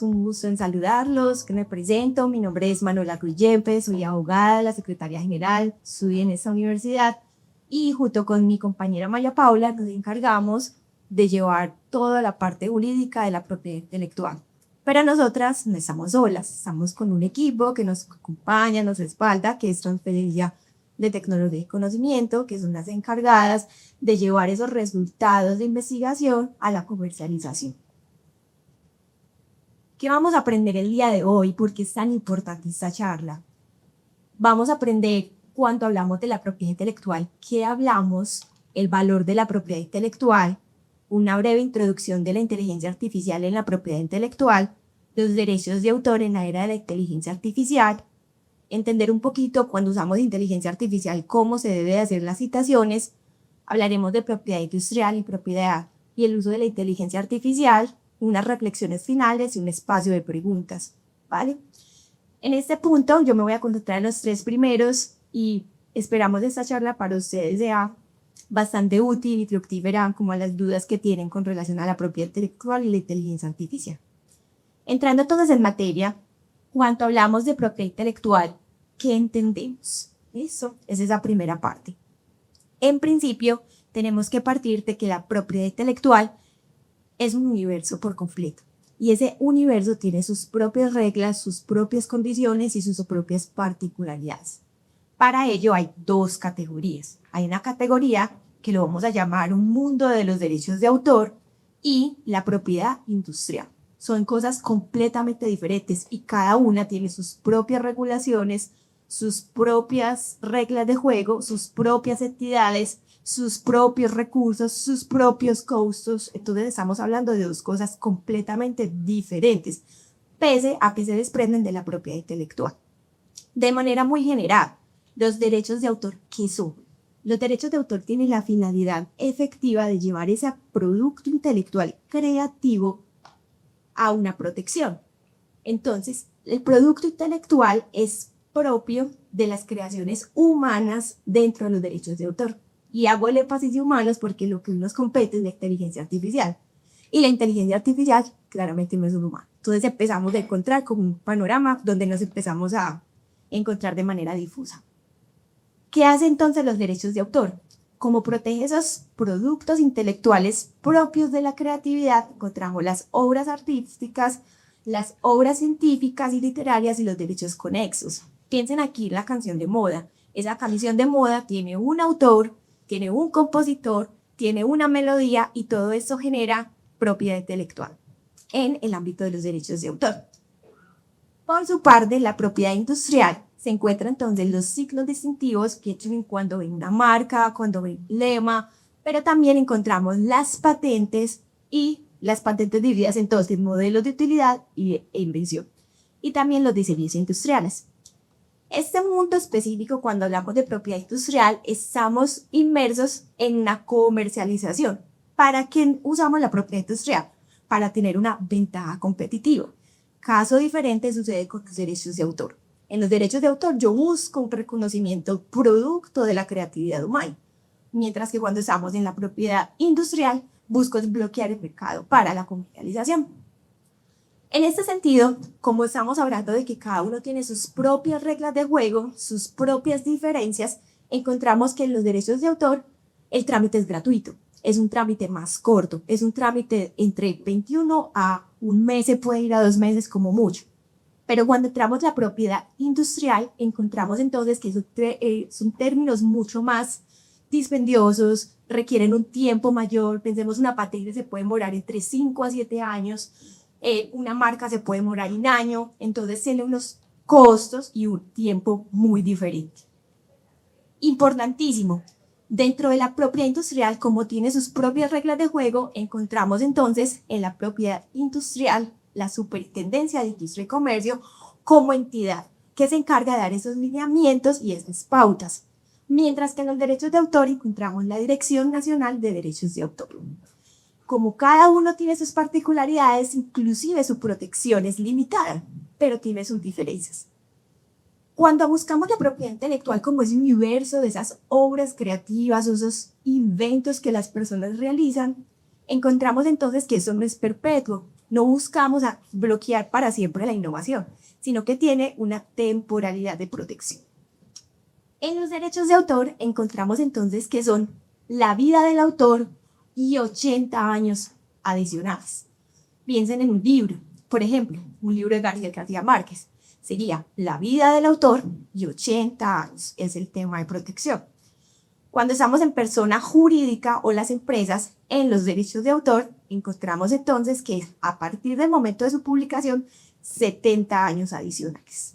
un gusto en saludarlos, que me presento. Mi nombre es Manuela Cruz Yepes, soy abogada, la secretaria general, estudio en esta universidad y junto con mi compañera Maya Paula nos encargamos de llevar toda la parte jurídica de la propiedad intelectual. Pero nosotras no estamos solas, estamos con un equipo que nos acompaña, nos respalda, que es Transferencia de Tecnología y Conocimiento, que son las encargadas de llevar esos resultados de investigación a la comercialización. ¿Qué vamos a aprender el día de hoy? ¿Por qué es tan importante esta charla? Vamos a aprender cuando hablamos de la propiedad intelectual, qué hablamos, el valor de la propiedad intelectual, una breve introducción de la inteligencia artificial en la propiedad intelectual, los derechos de autor en la era de la inteligencia artificial, entender un poquito cuando usamos inteligencia artificial cómo se debe hacer las citaciones, hablaremos de propiedad industrial y propiedad y el uso de la inteligencia artificial, unas reflexiones finales y un espacio de preguntas, ¿vale? En este punto yo me voy a concentrar en los tres primeros y esperamos esta charla para ustedes sea bastante útil y fructífera como a las dudas que tienen con relación a la propiedad intelectual y la inteligencia artificial. Entrando entonces en materia, cuando hablamos de propiedad intelectual, ¿qué entendemos? Eso es esa primera parte. En principio, tenemos que partir de que la propiedad intelectual es un universo por completo. Y ese universo tiene sus propias reglas, sus propias condiciones y sus propias particularidades. Para ello hay dos categorías. Hay una categoría que lo vamos a llamar un mundo de los derechos de autor y la propiedad industrial. Son cosas completamente diferentes y cada una tiene sus propias regulaciones, sus propias reglas de juego, sus propias entidades, sus propios recursos, sus propios costos. Entonces estamos hablando de dos cosas completamente diferentes, pese a que se desprenden de la propiedad intelectual. De manera muy general, los derechos de autor, ¿qué son? Los derechos de autor tienen la finalidad efectiva de llevar ese producto intelectual creativo a una protección. Entonces, el producto intelectual es propio de las creaciones humanas dentro de los derechos de autor. Y hago el énfasis de humanos porque lo que nos compete es la inteligencia artificial. Y la inteligencia artificial claramente no es un humano. Entonces empezamos a encontrar como un panorama donde nos empezamos a encontrar de manera difusa. ¿Qué hacen entonces los derechos de autor? Como protege esos productos intelectuales propios de la creatividad, encontramos las obras artísticas, las obras científicas y literarias y los derechos conexos. Piensen aquí en la canción de moda. Esa canción de moda tiene un autor, tiene un compositor, tiene una melodía y todo esto genera propiedad intelectual en el ámbito de los derechos de autor. Por su parte, la propiedad industrial se encuentra entonces los signos distintivos que tienen cuando ven una marca, cuando ven lema, pero también encontramos las patentes y las patentes divididas entonces en modelos de utilidad e invención y también los diseños industriales. Este mundo específico, cuando hablamos de propiedad industrial, estamos inmersos en una comercialización. ¿Para qué usamos la propiedad industrial? Para tener una ventaja competitiva. Caso diferente sucede con los derechos de autor. En los derechos de autor yo busco un reconocimiento producto de la creatividad humana, mientras que cuando estamos en la propiedad industrial busco desbloquear el mercado para la comercialización. En este sentido, como estamos hablando de que cada uno tiene sus propias reglas de juego, sus propias diferencias, encontramos que en los derechos de autor el trámite es gratuito, es un trámite más corto, es un trámite entre 21 a un mes, se puede ir a 2 meses como mucho. Pero cuando entramos a la propiedad industrial, encontramos entonces que son términos mucho más dispendiosos, requieren un tiempo mayor. Pensemos, una patente se puede demorar entre 5 a 7 años, una marca se puede demorar un año, entonces tiene unos costos y un tiempo muy diferente. Importantísimo, dentro de la propiedad industrial, como tiene sus propias reglas de juego, encontramos entonces en la propiedad industrial la Superintendencia de Industria y Comercio como entidad que se encarga de dar esos lineamientos y esas pautas, mientras que en los derechos de autor encontramos la Dirección Nacional de Derechos de Autor. Como cada uno tiene sus particularidades, inclusive su protección es limitada, pero tiene sus diferencias. Cuando buscamos la propiedad intelectual como ese universo de esas obras creativas, esos inventos que las personas realizan, encontramos entonces que eso no es perpetuo, no buscamos bloquear para siempre la innovación, sino que tiene una temporalidad de protección. En los derechos de autor encontramos entonces que son la vida del autor y 80 años adicionales. Piensen en un libro, por ejemplo, un libro de García Márquez. Sería la vida del autor y 80 años, es el tema de protección. Cuando estamos en persona jurídica o las empresas, en los derechos de autor, encontramos entonces que a partir del momento de su publicación, 70 años adicionales.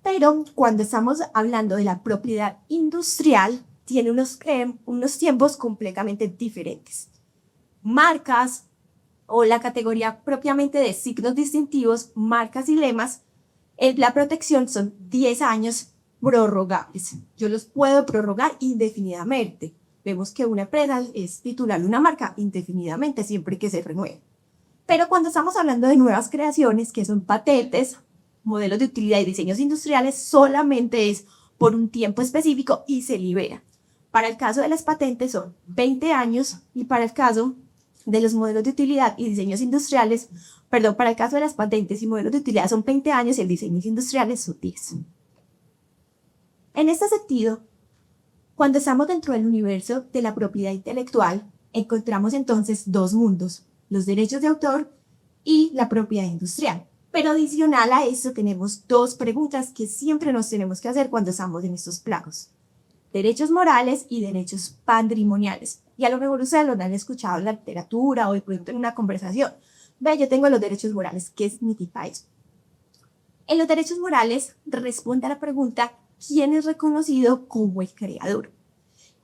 Pero cuando estamos hablando de la propiedad industrial, tiene unos tiempos completamente diferentes. Marcas o la categoría propiamente de signos distintivos, marcas y lemas, la protección son 10 años prorrogables. Yo los puedo prorrogar indefinidamente. Vemos que una empresa es titular de una marca indefinidamente, siempre que se renueve. Pero cuando estamos hablando de nuevas creaciones, que son patentes, modelos de utilidad y diseños industriales, solamente es por un tiempo específico y se libera. Para el caso de las patentes son 20 años y para el caso de los modelos de utilidad y diseños industriales, para el caso de las patentes y modelos de utilidad son 20 años y el diseños industriales son 10. En este sentido, cuando estamos dentro del universo de la propiedad intelectual, encontramos entonces dos mundos, los derechos de autor y la propiedad industrial. Pero adicional a eso tenemos dos preguntas que siempre nos tenemos que hacer cuando estamos en estos planos. Derechos morales y derechos patrimoniales. Y a lo mejor ustedes lo han escuchado en la literatura o de pronto en una conversación. Ve, yo tengo los derechos morales. ¿Qué significa eso? En los derechos morales responde a la pregunta ¿quién es reconocido como el creador?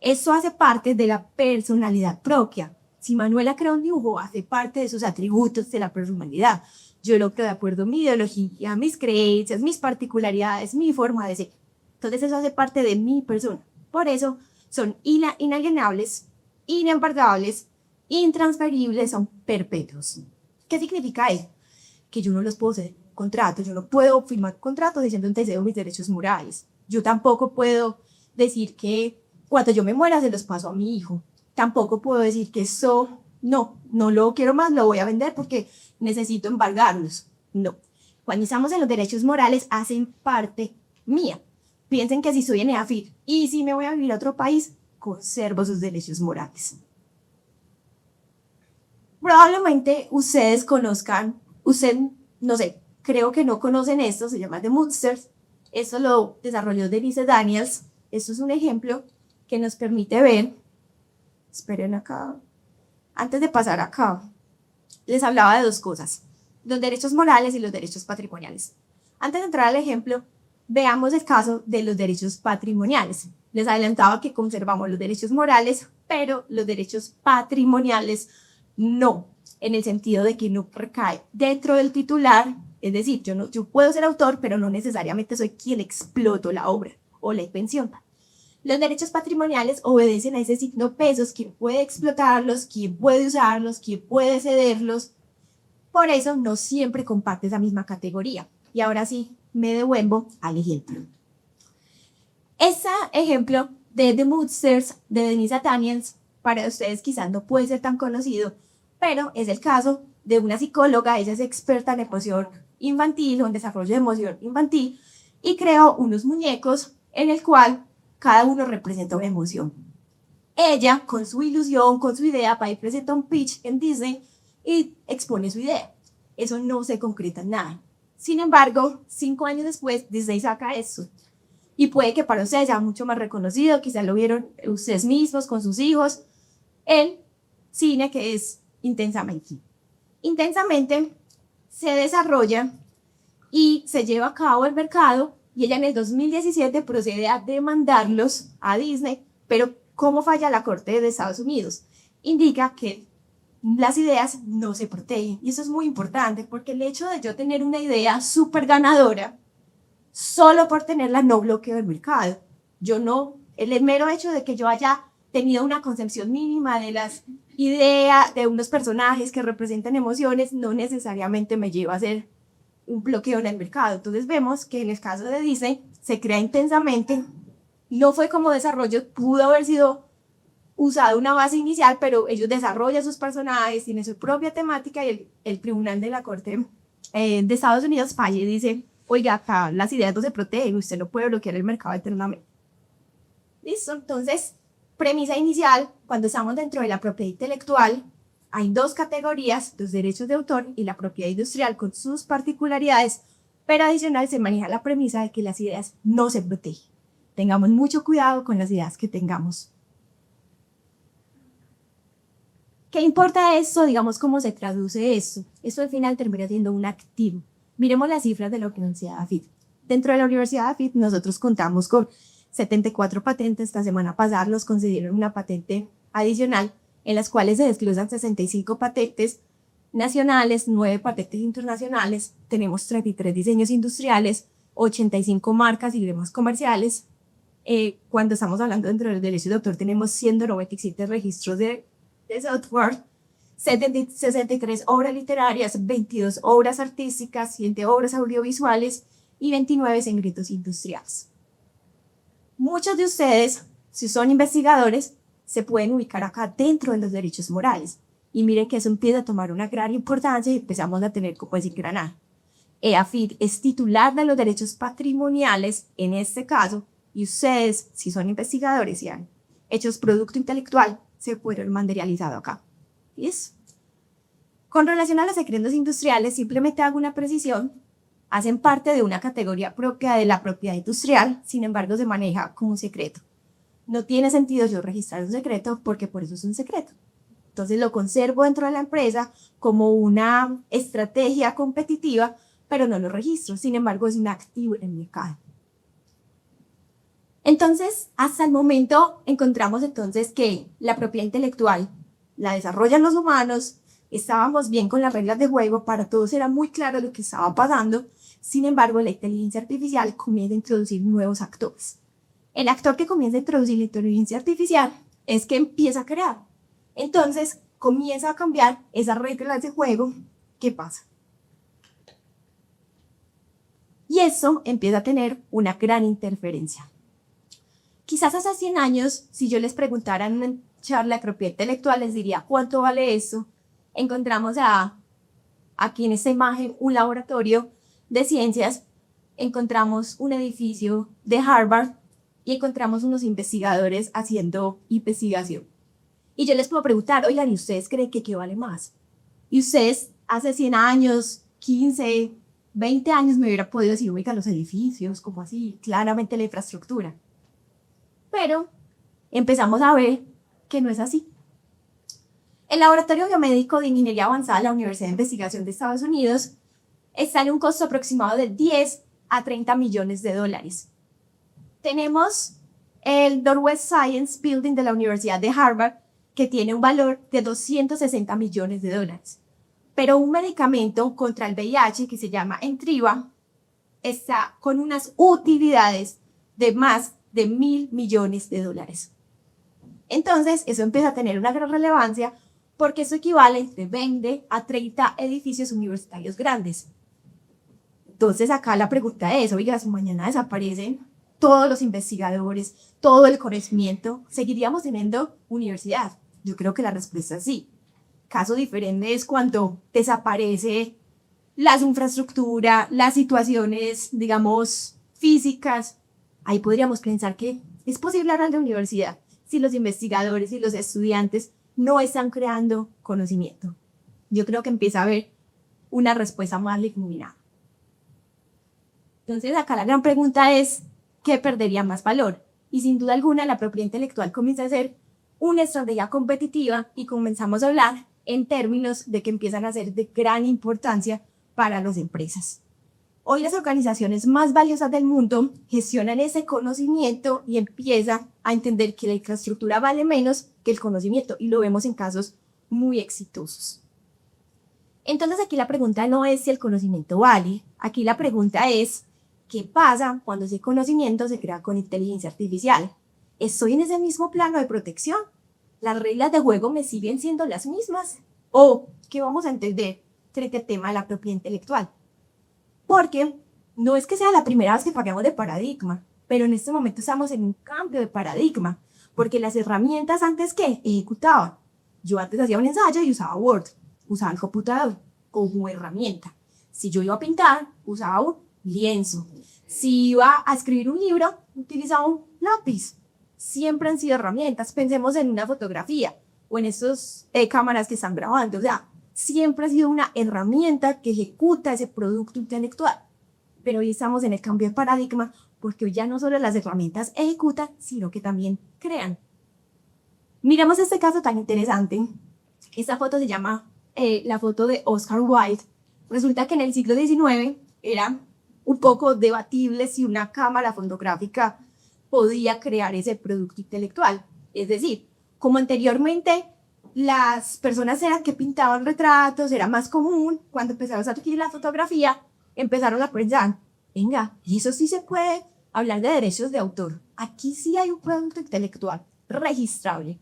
Eso hace parte de la personalidad propia. Si Manuela crea un dibujo, hace parte de sus atributos de la personalidad. Yo lo creo de acuerdo a mi ideología, mis creencias, mis particularidades, mi forma de ser. Entonces eso hace parte de mi persona. Por eso son inalienables, inembargables, intransferibles, son perpetuos. ¿Qué significa eso? Que yo no los puedo hacer contratos, yo no puedo firmar contratos diciendo que cedo mis derechos morales. Yo tampoco puedo decir que cuando yo me muera se los paso a mi hijo. Tampoco puedo decir que eso no lo quiero más, lo voy a vender porque necesito embargarlos. No. Cuando estamos en los derechos morales, hacen parte mía. Piensen que si soy ENEAFIT y si me voy a vivir a otro país, conservo sus derechos morales. Probablemente ustedes conozcan, no sé, creo que no conocen esto, se llama The Moodsters. Esto lo desarrolló Denise Daniels. Esto es un ejemplo que nos permite ver. Esperen acá. Antes de pasar acá, les hablaba de dos cosas, los derechos morales y los derechos patrimoniales. Antes de entrar al ejemplo, veamos el caso de los derechos patrimoniales. Les adelantaba que conservamos los derechos morales, pero los derechos patrimoniales no, en el sentido de que no recae dentro del titular, es decir, yo puedo ser autor, pero no necesariamente soy quien explotó la obra o la invención. Los derechos patrimoniales obedecen a ese signo pesos, quién puede explotarlos, quién puede usarlos, quién puede cederlos. Por eso no siempre comparte esa misma categoría. Y ahora sí, me devuelvo al ejemplo. Ese ejemplo de The Moodsters de Denise Daniels, para ustedes quizás no puede ser tan conocido, pero es el caso de una psicóloga, ella es experta en emoción infantil o en desarrollo de emoción infantil, y creó unos muñecos en el cual cada uno representa una emoción. Ella, con su ilusión, con su idea, va y presenta un pitch en Disney y expone su idea. Eso no se concreta en nada. Sin embargo, 5 años después, Disney saca esto. Y puede que para ustedes sea mucho más reconocido, quizás lo vieron ustedes mismos con sus hijos, el cine que es Intensamente. Intensamente se desarrolla y se lleva a cabo el mercado y ella en el 2017 procede a demandarlos a Disney, pero ¿cómo falla la Corte de Estados Unidos? Indica que las ideas no se protegen y eso es muy importante porque el hecho de yo tener una idea súper ganadora, solo por tenerla no bloqueo el mercado. El mero hecho de que yo haya tenido una concepción mínima de las ideas de unos personajes que representan emociones no necesariamente me lleva a hacer un bloqueo en el mercado. Entonces vemos que en el caso de Disney se crea Intensamente, no fue como desarrollo, pudo haber sido usado una base inicial, pero ellos desarrollan sus personajes, tienen su propia temática y el Tribunal de la Corte de Estados Unidos falla y dice, oiga, acá las ideas no se protegen, usted no puede bloquear el mercado eternamente. Listo, entonces, premisa inicial, cuando estamos dentro de la propiedad intelectual, hay dos categorías, los derechos de autor y la propiedad industrial con sus particularidades, pero adicional se maneja la premisa de que las ideas no se protegen. Tengamos mucho cuidado con las ideas que tengamos. ¿Qué importa esto? Digamos, ¿cómo se traduce esto? Esto al final termina siendo un activo. Miremos las cifras de la Universidad AFIT. Dentro de la Universidad AFIT nosotros contamos con 74 patentes. Esta semana pasada nos concedieron una patente adicional en las cuales se desglosan 65 patentes nacionales, 9 patentes internacionales, tenemos 33 diseños industriales, 85 marcas y demás comerciales. Cuando estamos hablando dentro de los derechos de autor tenemos 197 registros de software, 63 obras literarias, 22 obras artísticas, 7 obras audiovisuales y 29 escritos industriales. Muchos de ustedes, si son investigadores, se pueden ubicar acá dentro de los derechos morales. Y miren que eso empieza a tomar una gran importancia y empezamos a tener como ese engranaje. EAFIT es titular de los derechos patrimoniales en este caso, y ustedes, si son investigadores y han hecho producto intelectual, se pueden materializado acá. ¿Listo? Con relación a los secretos industriales, simplemente hago una precisión. Hacen parte de una categoría propia de la propiedad industrial, sin embargo se maneja como un secreto. No tiene sentido yo registrar un secreto porque por eso es un secreto. Entonces lo conservo dentro de la empresa como una estrategia competitiva, pero no lo registro. Sin embargo, es un activo en el mercado. Entonces, hasta el momento encontramos entonces que la propiedad intelectual la desarrollan los humanos, estábamos bien con las reglas de juego, para todos era muy claro lo que estaba pasando. Sin embargo, la inteligencia artificial comienza a introducir nuevos actores. El actor que comienza a introducir la inteligencia artificial es que empieza a crear. Entonces, comienza a cambiar esas reglas de juego. ¿Qué pasa? Y eso empieza a tener una gran interferencia. Quizás hace 100 años, si yo les preguntara en una charla de propiedad intelectual, les diría, ¿cuánto vale eso? Encontramos aquí en esta imagen un laboratorio de ciencias, encontramos un edificio de Harvard y encontramos unos investigadores haciendo investigación. Y yo les puedo preguntar, oigan, ¿y ustedes creen que qué vale más? Y ustedes hace 100 años, 15, 20 años me hubiera podido decir, oigan, los edificios, como así, claramente la infraestructura. Pero empezamos a ver que no es así. El Laboratorio Biomédico de Ingeniería Avanzada de la Universidad de Investigación de Estados Unidos está en un costo aproximado de 10 a 30 millones de dólares. Tenemos el Northwest Science Building de la Universidad de Harvard, que tiene un valor de 260 millones de dólares. Pero un medicamento contra el VIH que se llama Entriva está con unas utilidades de más de 1.000 millones de dólares. Entonces, eso empieza a tener una gran relevancia porque eso equivale entre 20 a 30 edificios universitarios grandes. Entonces, acá la pregunta es, oiga, si mañana desaparecen todos los investigadores, todo el conocimiento, ¿seguiríamos teniendo universidad? Yo creo que la respuesta es sí. Caso diferente es cuando desaparece la infraestructura, las situaciones, digamos, físicas. Ahí podríamos pensar que es posible hablar de universidad si los investigadores y los estudiantes no están creando conocimiento. Yo creo que empieza a haber una respuesta más iluminada. Entonces, acá la gran pregunta es, ¿qué perdería más valor? Y sin duda alguna, la propiedad intelectual comienza a ser una estrategia competitiva y comenzamos a hablar en términos de que empiezan a ser de gran importancia para las empresas. Hoy las organizaciones más valiosas del mundo gestionan ese conocimiento y empiezan a entender que la infraestructura vale menos que el conocimiento, y lo vemos en casos muy exitosos. Entonces aquí la pregunta no es si el conocimiento vale, aquí la pregunta es ¿qué pasa cuando ese conocimiento se crea con inteligencia artificial? ¿Estoy en ese mismo plano de protección? ¿Las reglas de juego me siguen siendo las mismas? ¿O qué vamos a entender frente al tema de la propiedad intelectual? Porque no es que sea la primera vez que cambiamos de paradigma, pero en este momento estamos en un cambio de paradigma, porque las herramientas antes que ejecutaban. Yo antes hacía un ensayo y usaba Word, usaba el computador como herramienta. Si yo iba a pintar, usaba un lienzo. Si iba a escribir un libro, utilizaba un lápiz. Siempre han sido herramientas. Pensemos en una fotografía o en esas cámaras que están grabando. O sea, siempre ha sido una herramienta que ejecuta ese producto intelectual. Pero hoy estamos en el cambio de paradigma porque hoy ya no solo las herramientas ejecutan, sino que también crean. Miremos este caso tan interesante. Esta foto se llama la foto de Oscar Wilde. Resulta que en el siglo XIX era un poco debatible si una cámara fotográfica podía crear ese producto intelectual. Es decir, como anteriormente las personas eran que pintaban retratos, era más común, cuando empezaron a adquirir la fotografía, empezaron a pensar, venga, eso sí se puede hablar de derechos de autor. Aquí sí hay un producto intelectual registrable.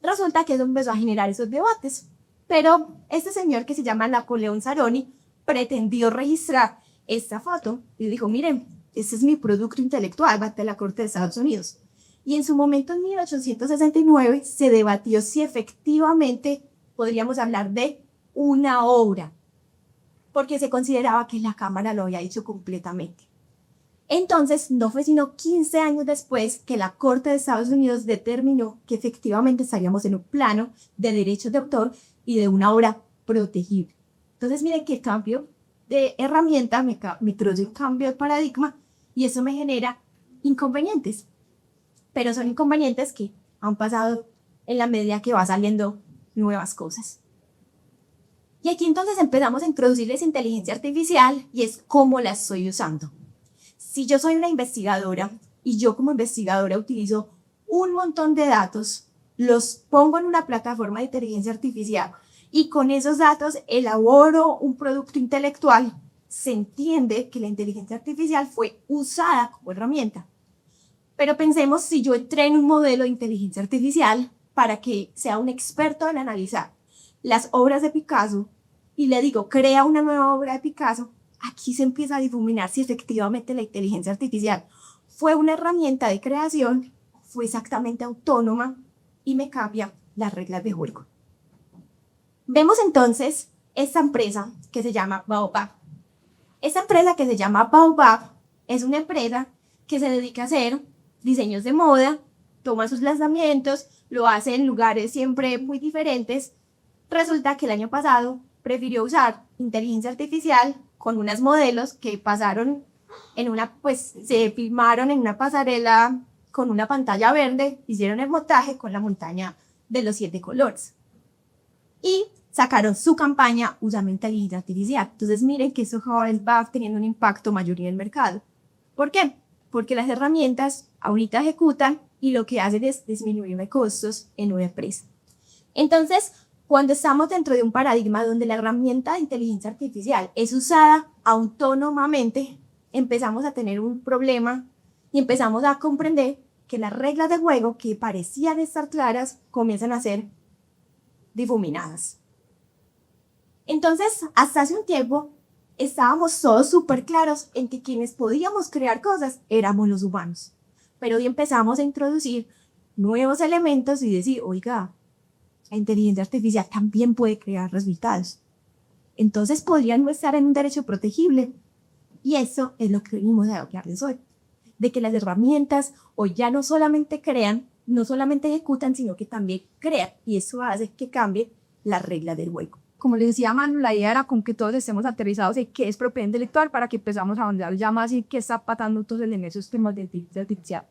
Resulta que eso empezó a generar esos debates. Pero este señor que se llama Napoleón Saroni pretendió registrar esta foto y dijo, miren, este es mi producto intelectual, va ante la Corte de Estados Unidos. Y en su momento, en 1869, se debatió si efectivamente podríamos hablar de una obra, porque se consideraba que la Cámara lo había hecho completamente. Entonces, no fue sino 15 años después que la Corte de Estados Unidos determinó que efectivamente estaríamos en un plano de derechos de autor y de una obra protegible. Entonces, miren que el cambio de herramienta me produce un cambio de paradigma y eso me genera inconvenientes. Pero son inconvenientes que han pasado en la medida que va saliendo nuevas cosas. Y aquí entonces empezamos a introducirles inteligencia artificial y es cómo la estoy usando. Si yo soy una investigadora y yo como investigadora utilizo un montón de datos, los pongo en una plataforma de inteligencia artificial y con esos datos elaboro un producto intelectual, se entiende que la inteligencia artificial fue usada como herramienta. Pero pensemos si yo entreno un modelo de inteligencia artificial para que sea un experto en analizar las obras de Picasso y le digo, crea una nueva obra de Picasso, aquí se empieza a difuminar si efectivamente la inteligencia artificial fue una herramienta de creación, fue exactamente autónoma y me cambia las reglas de juego. Vemos entonces esta empresa que se llama Baobab. Esta empresa que se llama Baobab es una empresa que se dedica a hacer diseños de moda, toma sus lanzamientos, lo hace en lugares siempre muy diferentes. Resulta que el año pasado prefirió usar inteligencia artificial con unos modelos que pasaron en se filmaron en una pasarela con una pantalla verde, hicieron el montaje con la montaña de los 7 colores. Y sacaron su campaña usando inteligencia artificial. Entonces miren que eso cada vez va teniendo un impacto mayor en el mercado. ¿Por qué? Porque las herramientas ahorita ejecutan y lo que hacen es disminuir de costos en una empresa. Entonces, cuando estamos dentro de un paradigma donde la herramienta de inteligencia artificial es usada autónomamente, empezamos a tener un problema y empezamos a comprender que las reglas de juego que parecían estar claras comienzan a ser difuminadas. Entonces, hasta hace un tiempo, estábamos todos súper claros en que quienes podíamos crear cosas éramos los humanos. Pero hoy empezamos a introducir nuevos elementos y decir, oiga, la inteligencia artificial también puede crear resultados. Entonces podrían no estar en un derecho protegible. Y eso es lo que venimos a hablarles hoy. De que las herramientas hoy ya no solamente crean, no solamente ejecutan, sino que también crean. Y eso hace que cambie las reglas del juego. Como les decía Manu, la idea era con que todos estemos aterrizados en qué es propiedad intelectual para que empezamos a ahondar ya más y qué está pasando todos en esos temas de inteligencia artificial.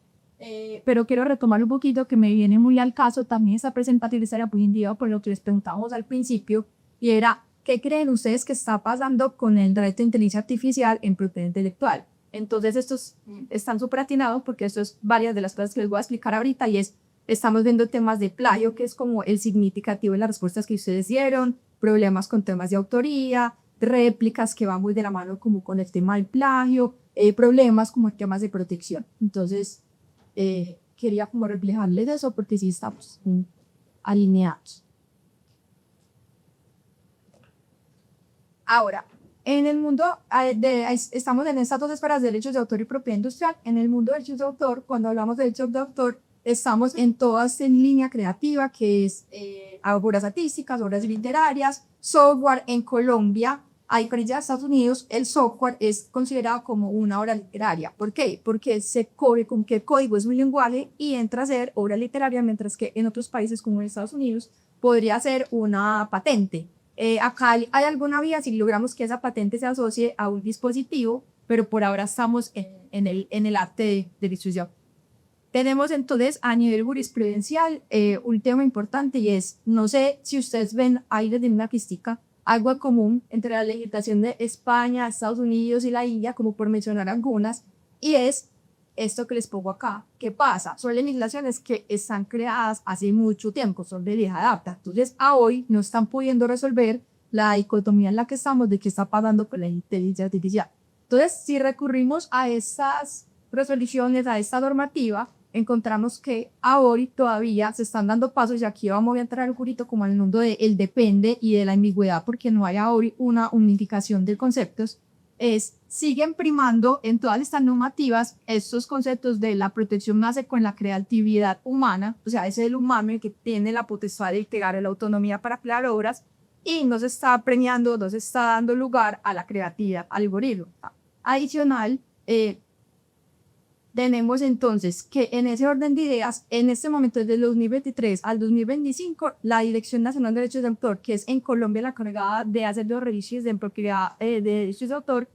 Pero quiero retomar un poquito que me viene muy al caso también esta presentación estaría muy indicada por lo que les preguntábamos al principio y era, ¿qué creen ustedes que está pasando con el derecho de inteligencia artificial en propiedad intelectual? Entonces estos están súper atinados porque esto es varias de las cosas que les voy a explicar ahorita y es, estamos viendo temas de plagio, que es como el significativo de las respuestas que ustedes dieron, problemas con temas de autoría, réplicas que van muy de la mano como con el tema del plagio, problemas como temas de protección. Entonces, quería como reflejarles eso porque sí estamos alineados. Ahora, en el mundo, estamos en estas dos esferas de derechos de autor y propiedad industrial. En el mundo de derechos de autor, cuando hablamos de derechos de autor, estamos en todas en línea creativa, que es obras artísticas, obras literarias, software. En Colombia, a diferencia de Estados Unidos, el software es considerado como una obra literaria. ¿Por qué? Porque se corre con que el código es un lenguaje y entra a ser obra literaria, mientras que en otros países como en Estados Unidos podría ser una patente. Acá hay alguna vía si logramos que esa patente se asocie a un dispositivo, pero por ahora estamos en el arte de distribución. Tenemos entonces a nivel jurisprudencial un tema importante y es, no sé si ustedes ven ahí desde una piztica, algo en común entre la legislación de España, Estados Unidos y la India, como por mencionar algunas, y es esto que les pongo acá. ¿Qué pasa? Son legislaciones que están creadas hace mucho tiempo, son de vieja data. Entonces, a hoy no están pudiendo resolver la dicotomía en la que estamos de qué está pasando con la inteligencia artificial. Entonces, si recurrimos a estas resoluciones, a esta normativa, encontramos que ahora todavía se están dando pasos, y aquí vamos a entrar un poquito como al mundo del depende y de la ambigüedad, porque no hay ahora una unificación de conceptos, siguen primando en todas estas normativas estos conceptos de la protección nace con la creatividad humana, o sea, es el humano el que tiene la potestad de crear la autonomía para crear obras, y no se está premiando, no se está dando lugar a la creatividad algoritmo. Adicional, tenemos entonces que en ese orden de ideas, en este momento desde el 2023 al 2025, la Dirección Nacional de Derechos de Autor, que es en Colombia la encargada de hacer los registros de propiedad de derechos de autor,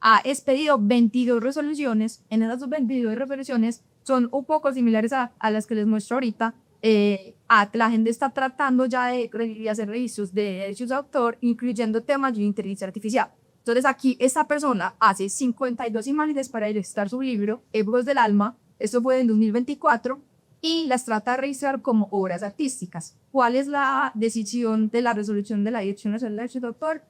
ha expedido 22 resoluciones. En esas 22 resoluciones son un poco similares a las que les muestro ahorita. La gente está tratando ya de hacer registros de derechos de autor, incluyendo temas de inteligencia artificial. Entonces aquí esta persona hace 52 imágenes para ilustrar su libro, Ecos del Alma, esto fue en 2024, y las trata de registrar como obras artísticas. ¿Cuál es la decisión de la resolución de la Dirección Nacional de Derechos de Autor?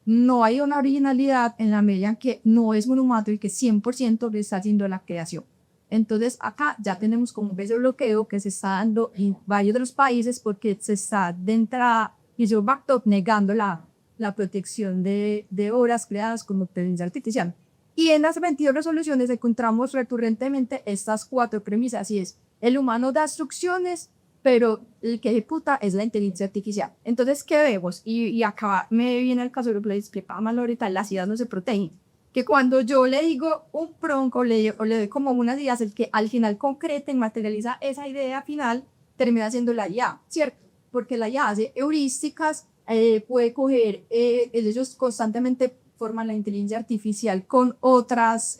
No hay una originalidad en la medida en que no es monumento y que 100% le está haciendo la creación. Entonces acá ya tenemos como ese bloqueo que se está dando en varios de los países porque se está de entrada y yo backstop negando la protección de obras creadas con inteligencia artificial. Y en las 22 resoluciones encontramos recurrentemente estas 4 premisas, y es: el humano da instrucciones, pero el que ejecuta es la inteligencia artificial. Entonces, ¿qué vemos? Y acá me viene el caso de lo que le explicaba mal ahorita, las ideas no se protegen. Que cuando yo le digo un prompt o le doy como unas ideas, el que al final concreta y materializa esa idea final, termina siendo la IA, ¿cierto? Porque la IA hace heurísticas, puede coger, ellos constantemente forman la inteligencia artificial con otras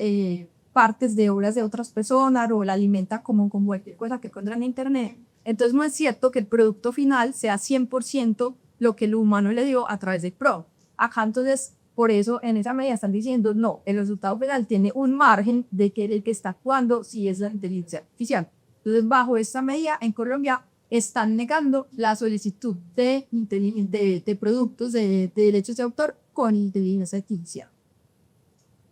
partes de obras de otras personas o la alimenta como cualquier cosa que encuentran en internet. Entonces no es cierto que el producto final sea 100% lo que el humano le dio a través del prompt. Acá entonces, por eso en esa medida están diciendo no, el resultado final tiene un margen de que el que está actuando sí es la inteligencia artificial. Entonces bajo esta medida en Colombia están negando la solicitud de productos de derechos de autor con inteligencia artificial.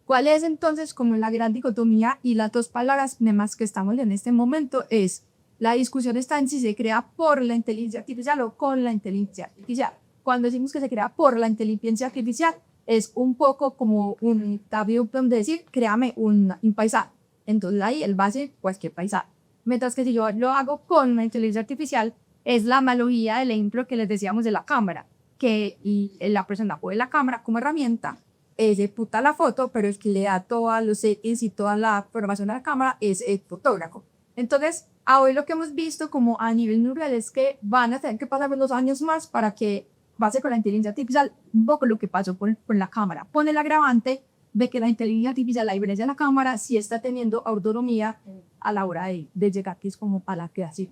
¿Cuál es entonces como la gran dicotomía y las dos palabras más que estamos en este momento? Es la discusión está en si se crea por la inteligencia artificial o con la inteligencia artificial. Cuando decimos que se crea por la inteligencia artificial es un poco como un tabú de decir créame un paisaje. Entonces ahí él va a hacer cualquier paisaje. Mientras que si yo lo hago con la inteligencia artificial, es la analogía del ejemplo que les decíamos de la cámara, que la persona pone la cámara como herramienta, ejecuta la foto, pero el que le da todos los settings y toda la información a la cámara es el fotógrafo. Entonces, hoy lo que hemos visto como a nivel neural es que van a tener que pasar unos años más para que pase con la inteligencia artificial un poco lo que pasó con la cámara. Pone el agravante de que la inteligencia artificial, la diferencia de la cámara, sí está teniendo autonomía a la hora de llegar, que es como para la creación.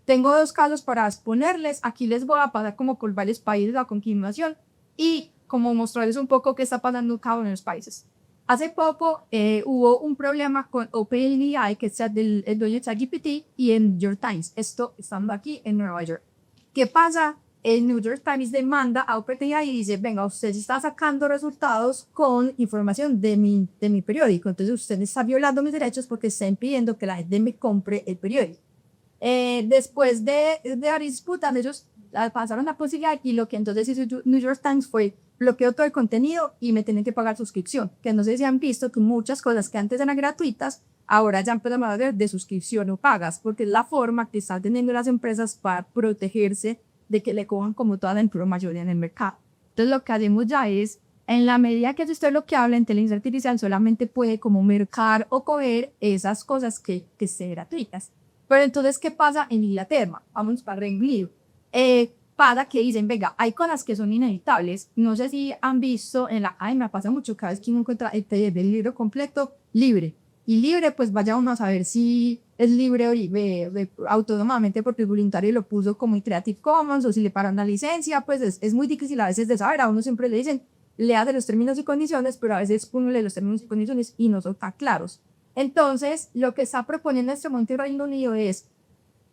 Tengo 2 casos para exponerles. Aquí les voy a pasar como con varios países a continuación y como mostrarles un poco qué está pasando en cada uno de los países. Hace poco hubo un problema con OpenAI, que es el dueño de ChatGPT, y en New York Times. Esto estando aquí en Nueva York. ¿Qué pasa? El New York Times demanda a OpenAI y dice, venga, usted está sacando resultados con información de mi periódico, entonces usted está violando mis derechos porque está impidiendo que la gente me compre el periódico. Después de varias disputas, ellos pasaron la posibilidad y lo que entonces hizo New York Times fue bloqueo todo el contenido y me tienen que pagar suscripción. Que no sé si han visto que muchas cosas que antes eran gratuitas, ahora ya empiezan a ver de suscripción o pagas, porque es la forma que están teniendo las empresas para protegerse de que le cojan como toda la mayoría en el mercado. Entonces lo que hacemos ya es, en la medida que usted lo que habla, inteligencia artificial solamente puede como mercar o coger esas cosas que estén gratuitas. Pero entonces, ¿qué pasa en Inglaterra? Vamos para Reino Unido. Pasa que dicen, venga, hay cosas que son inevitables. No sé si han visto en la... Ay, me pasa mucho cada vez que uno encuentra el PDF del libro completo, libre. Y libre, pues vaya uno a saber si es libre autónomamente porque el voluntario lo puso como en Creative Commons o si le paran la licencia, pues es muy difícil a veces de saber. A uno siempre le dicen, lea de los términos y condiciones, pero a veces uno lee los términos y condiciones y no son tan claros. Entonces, lo que está proponiendo este momento el Reino Unido es,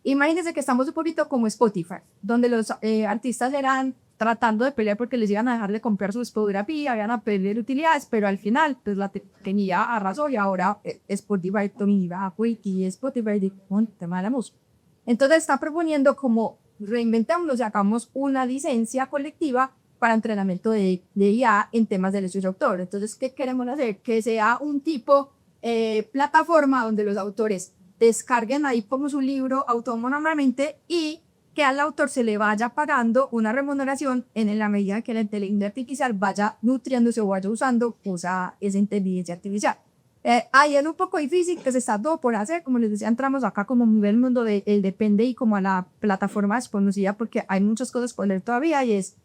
imagínense que estamos un poquito como Spotify, donde los artistas eran tratando de pelear porque les iban a dejar de comprar su discografía, iban a perder utilidades, pero al final pues la tenía arrasó y ahora Spotify domina y Spotify de tema de la música. Entonces está proponiendo como reinventamos, sacamos una licencia colectiva para entrenamiento de IA en temas de derechos de autor. Entonces, ¿qué queremos hacer? Que sea un tipo plataforma donde los autores descarguen ahí como su libro autónomamente y que al autor se le vaya pagando una remuneración en la medida que la inteligencia artificial vaya nutriéndose o vaya usando esa inteligencia artificial. Ahí es un poco difícil que se está todo por hacer, como les decía, entramos acá como nivel mundo del depende y como a la plataforma desconocida porque hay muchas cosas por leer todavía y es,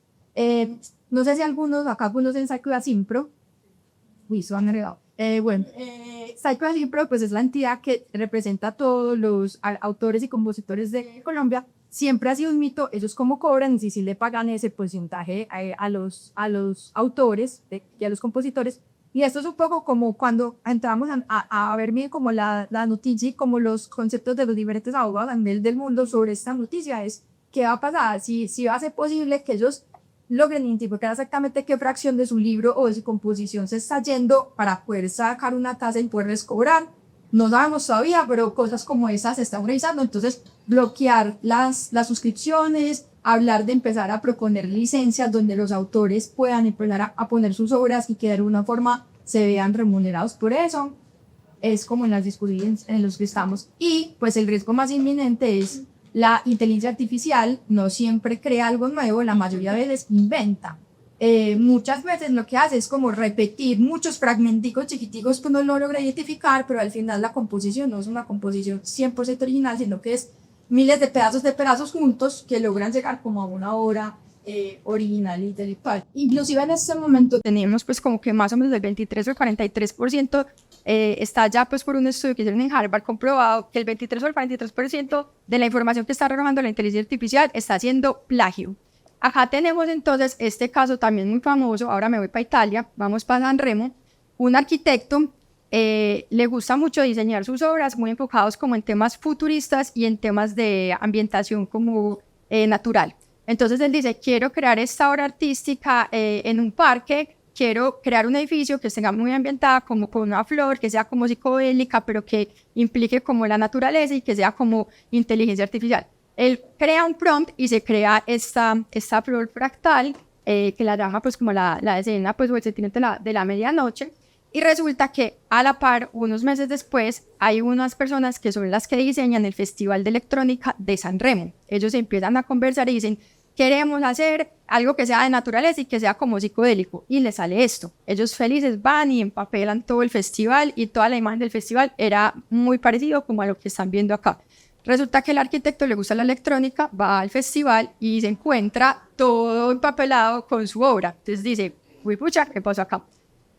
no sé si algunos acá conocen Cyclo Simpro, uy, eso han agregado. Bueno, Cyclo Simpro pues es la entidad que representa a todos los autores y compositores de Colombia. Siempre ha sido un mito, ellos como cobran, y si le pagan ese porcentaje a los autores y a los compositores. Y esto es un poco como cuando entramos a ver bien como la noticia y como los conceptos de los diferentes abogados a nivel del mundo sobre esta noticia es qué va a pasar, si va a ser posible que ellos logren identificar exactamente qué fracción de su libro o de su composición se está yendo para poder sacar una tasa y poderles cobrar. No sabemos todavía, pero cosas como esas se están revisando. Entonces, bloquear las suscripciones, hablar de empezar a proponer licencias donde los autores puedan empezar a poner sus obras y que de alguna forma se vean remunerados por eso. Es como en las discusiones en los que estamos. Y pues el riesgo más inminente es la inteligencia artificial no siempre crea algo nuevo, la mayoría de veces inventa. Muchas veces lo que hace es como repetir muchos fragmenticos chiquiticos que uno no logra identificar, pero al final la composición no es una composición 100% original, sino que es miles de pedazos juntos que logran llegar como a una obra original y intelectual. Inclusive en este momento tenemos pues como que más o menos el 23 o el 43% está ya pues por un estudio que hicieron en Harvard comprobado que el 23 o el 43% de la información que está arrojando la inteligencia artificial está haciendo plagio. Acá tenemos entonces este caso también muy famoso, ahora me voy para Italia, vamos para San Remo, un arquitecto le gusta mucho diseñar sus obras muy enfocados como en temas futuristas y en temas de ambientación como natural. Entonces él dice, quiero crear esta obra artística en un parque, quiero crear un edificio que esté muy ambientada como con una flor, que sea como psicodélica, pero que implique como la naturaleza y que sea como inteligencia artificial. Él crea un prompt y se crea esta flor fractal, que la llama pues como la escena pues, o el sentimiento de la medianoche, y resulta que a la par, unos meses después, hay unas personas que son las que diseñan el Festival de Electrónica de San Remo. Ellos empiezan a conversar y dicen, queremos hacer algo que sea de naturaleza y que sea como psicodélico, y les sale esto. Ellos felices van y empapelan todo el festival y toda la imagen del festival era muy parecido como a lo que están viendo acá. Resulta que el arquitecto le gusta la electrónica, va al festival y se encuentra todo empapelado con su obra. Entonces dice, uy pucha, ¿qué pasó acá?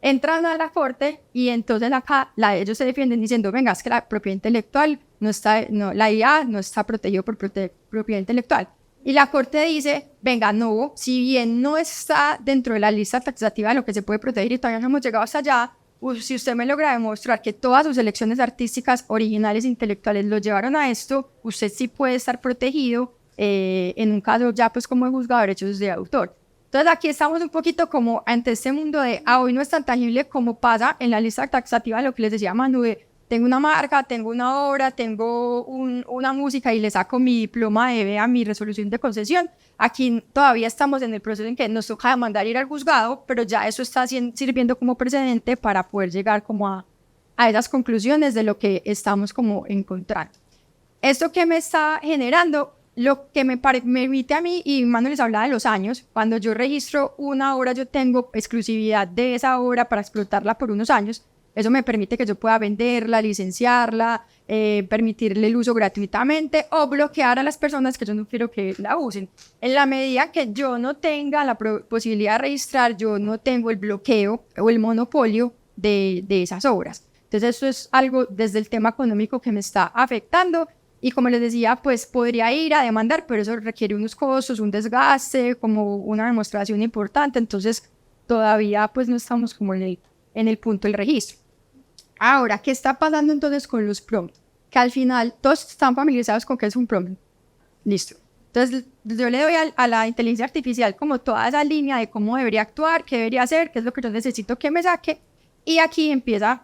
Entran a la corte y entonces acá ellos se defienden diciendo, venga, es que la propiedad intelectual la IA no está protegida por propiedad intelectual. Y la corte dice, venga, no, si bien no está dentro de la lista taxativa de lo que se puede proteger y todavía no hemos llegado hasta allá, si usted me logra demostrar que todas sus elecciones artísticas originales e intelectuales lo llevaron a esto, usted sí puede estar protegido en un caso ya pues como de juzgado de derechos de autor. Entonces aquí estamos un poquito como ante este mundo de hoy no es tan tangible como pasa en la lista taxativa, lo que les decía Manu, de tengo una marca, tengo una obra, tengo una música y le saco mi diploma de EBE a mi resolución de concesión. Aquí todavía estamos en el proceso en que nos toca demandar ir al juzgado, pero ya eso está sirviendo como precedente para poder llegar como a esas conclusiones de lo que estamos como encontrando. Esto que me está generando, lo que me permite a mí, y Manuel les hablaba de los años, cuando yo registro una obra, yo tengo exclusividad de esa obra para explotarla por unos años. Eso me permite que yo pueda venderla, licenciarla, permitirle el uso gratuitamente o bloquear a las personas que yo no quiero que la usen. En la medida que yo no tenga la posibilidad de registrar, yo no tengo el bloqueo o el monopolio de esas obras. Entonces eso es algo desde el tema económico que me está afectando. Y como les decía, pues podría ir a demandar, pero eso requiere unos costos, un desgaste, como una demostración importante. Entonces todavía pues no estamos como en el punto del registro. Ahora, ¿qué está pasando entonces con los prompts? Que al final todos están familiarizados con qué es un prompt. Listo. Entonces yo le doy a la inteligencia artificial como toda esa línea de cómo debería actuar, qué debería hacer, qué es lo que yo necesito que me saque. Y aquí empieza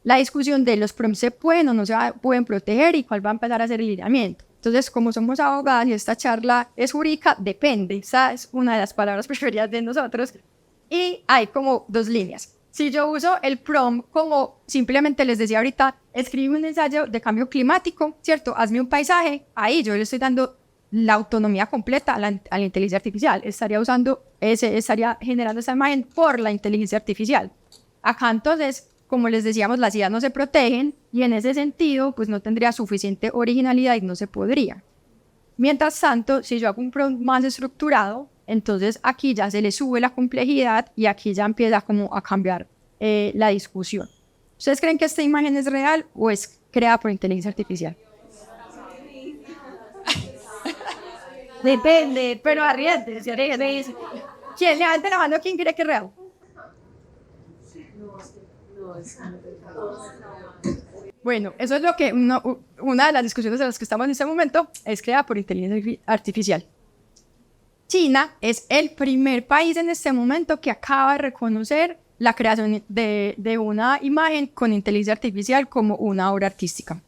la discusión de los prompts se pueden o no se pueden proteger y cuál va a empezar a ser el lineamiento. Entonces, como somos abogadas y esta charla es jurídica, depende. Esa es una de las palabras preferidas de nosotros. Y hay como dos líneas. Si yo uso el prompt como simplemente les decía ahorita, escribe un ensayo de cambio climático, ¿cierto? Hazme un paisaje, ahí yo le estoy dando la autonomía completa a la inteligencia artificial. Estaría generando esa imagen por la inteligencia artificial. Acá entonces, como les decíamos, las ideas no se protegen y en ese sentido, pues no tendría suficiente originalidad y no se podría. Mientras tanto, si yo hago un prompt más estructurado, entonces aquí ya se le sube la complejidad y aquí ya empieza como a cambiar la discusión. ¿Ustedes creen que esta imagen es real o es creada por inteligencia artificial? Depende, pero arriesguense. ¿Quién levanta la mano? ¿Quién cree que es real? Bueno, eso es lo que una de las discusiones de las que estamos en este momento es creada por inteligencia artificial. China es el primer país en este momento que acaba de reconocer la creación de una imagen con inteligencia artificial como una obra artística.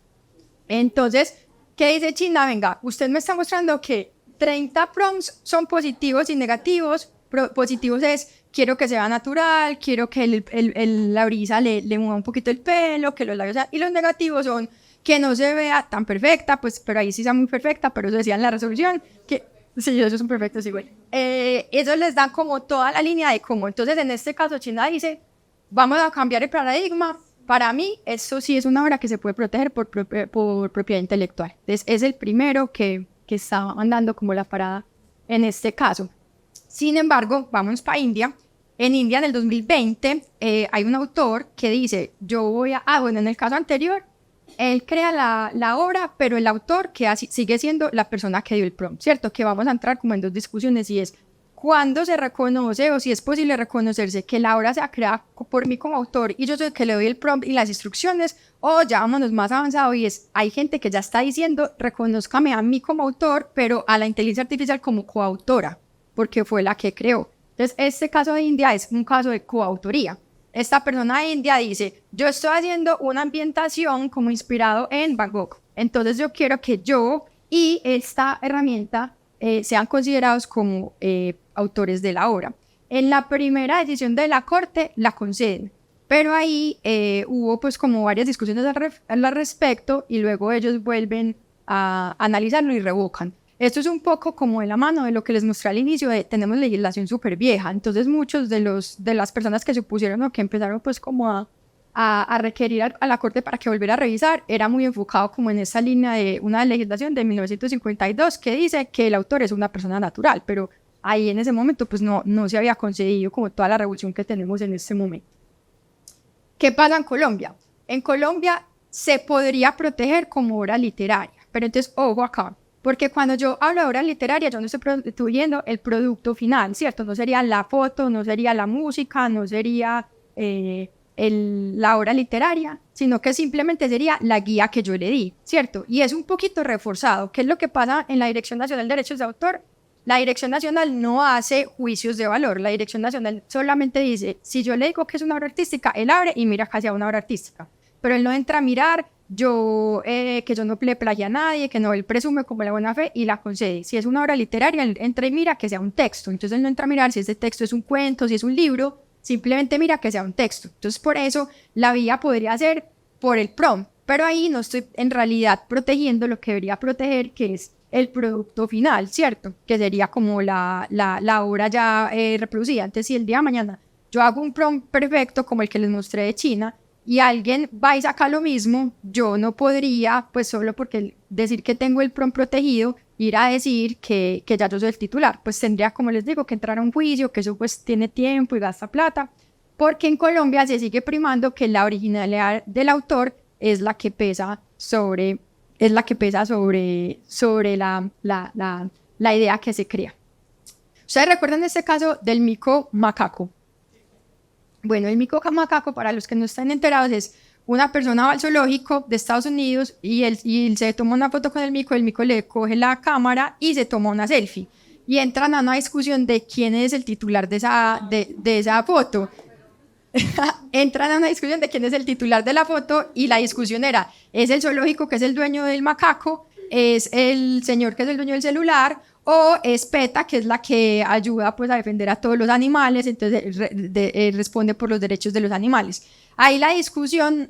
Entonces, ¿qué dice China? Venga, usted me está mostrando que 30 prompts son positivos y negativos. Positivos es, quiero que sea natural, quiero que la brisa le mueva un poquito el pelo, que los labios sean... Y los negativos son que no se vea tan perfecta, pues, pero ahí sí sea muy perfecta, pero eso decía en la resolución, que... Sí, ellos son perfectos igual. Ellos les dan como toda la línea de cómo. Entonces, en este caso, China dice, vamos a cambiar el paradigma. Para mí, eso sí es una obra que se puede proteger por propiedad intelectual. Entonces, es el primero que está mandando como la parada en este caso. Sin embargo, vamos para India. En India, en el 2020, hay un autor que dice, bueno, en el caso anterior, él crea la obra, pero el autor sigue siendo la persona que dio el prompt, ¿cierto? Que vamos a entrar como en dos discusiones y es cuándo se reconoce o si es posible reconocerse que la obra sea creada por mí como autor y yo soy el que le doy el prompt y las instrucciones, o ya vámonos más avanzado y hay gente que ya está diciendo reconózcame a mí como autor, pero a la inteligencia artificial como coautora, porque fue la que creó. Entonces, este caso de India es un caso de coautoría. Esta persona de India dice, yo estoy haciendo una ambientación como inspirado en Van Gogh. Entonces yo quiero que yo y esta herramienta sean considerados como autores de la obra. En la primera decisión de la corte la conceden, pero ahí hubo pues como varias discusiones al respecto y luego ellos vuelven a analizarlo y revocan. Esto es un poco como de la mano de lo que les mostré al inicio, tenemos legislación súper vieja, entonces muchos de las personas que se opusieron o que empezaron pues como a requerir a la corte para que volviera a revisar, era muy enfocado como en esa línea de una legislación de 1952 que dice que el autor es una persona natural, pero ahí en ese momento pues no se había concedido como toda la revolución que tenemos en este momento. ¿Qué pasa en Colombia? En Colombia se podría proteger como obra literaria, pero entonces ojo acá. Porque cuando yo hablo de obra literaria, yo no estoy prostituyendo el producto final, ¿cierto? No sería la foto, no sería la música, no sería la obra literaria, sino que simplemente sería la guía que yo le di, ¿cierto? Y es un poquito reforzado. ¿Qué es lo que pasa en la Dirección Nacional de Derechos de Autor? La Dirección Nacional no hace juicios de valor. La Dirección Nacional solamente dice, si yo le digo que es una obra artística, él abre y mira que sea una obra artística. pero él no entra a mirar que yo no le plagie a nadie, que no, él presume como la buena fe y la concede. Si es una obra literaria, él entra y mira que sea un texto. Entonces él no entra a mirar si ese texto es un cuento, si es un libro, simplemente mira que sea un texto. Entonces por eso la vía podría ser por el prompt, pero ahí no estoy en realidad protegiendo lo que debería proteger, que es el producto final, ¿cierto? Que sería como la obra ya reproducida. Entonces si el día de mañana yo hago un prompt perfecto como el que les mostré de China, y alguien va y saca lo mismo, yo no podría, pues solo porque decir que tengo el prompt protegido, ir a decir que ya yo soy el titular. Pues tendría, como les digo, que entrar a un juicio, que eso pues tiene tiempo y gasta plata, porque en Colombia se sigue primando que la originalidad del autor es la que pesa sobre la idea que se crea. ¿Ustedes recuerdan este caso del mico macaco? Bueno, el mico macaco, para los que no están enterados, es una persona va al zoológico de Estados Unidos y él se toma una foto con el mico le coge la cámara y se toma una selfie. Y entran a una discusión de quién es el titular de esa foto. Entran a una discusión de quién es el titular de la foto y la discusión era, ¿es el zoológico que es el dueño del macaco? ¿Es el señor que es el dueño del celular? ¿O es PETA, que es la que ayuda pues a defender a todos los animales? Entonces responde por los derechos de los animales. Ahí la discusión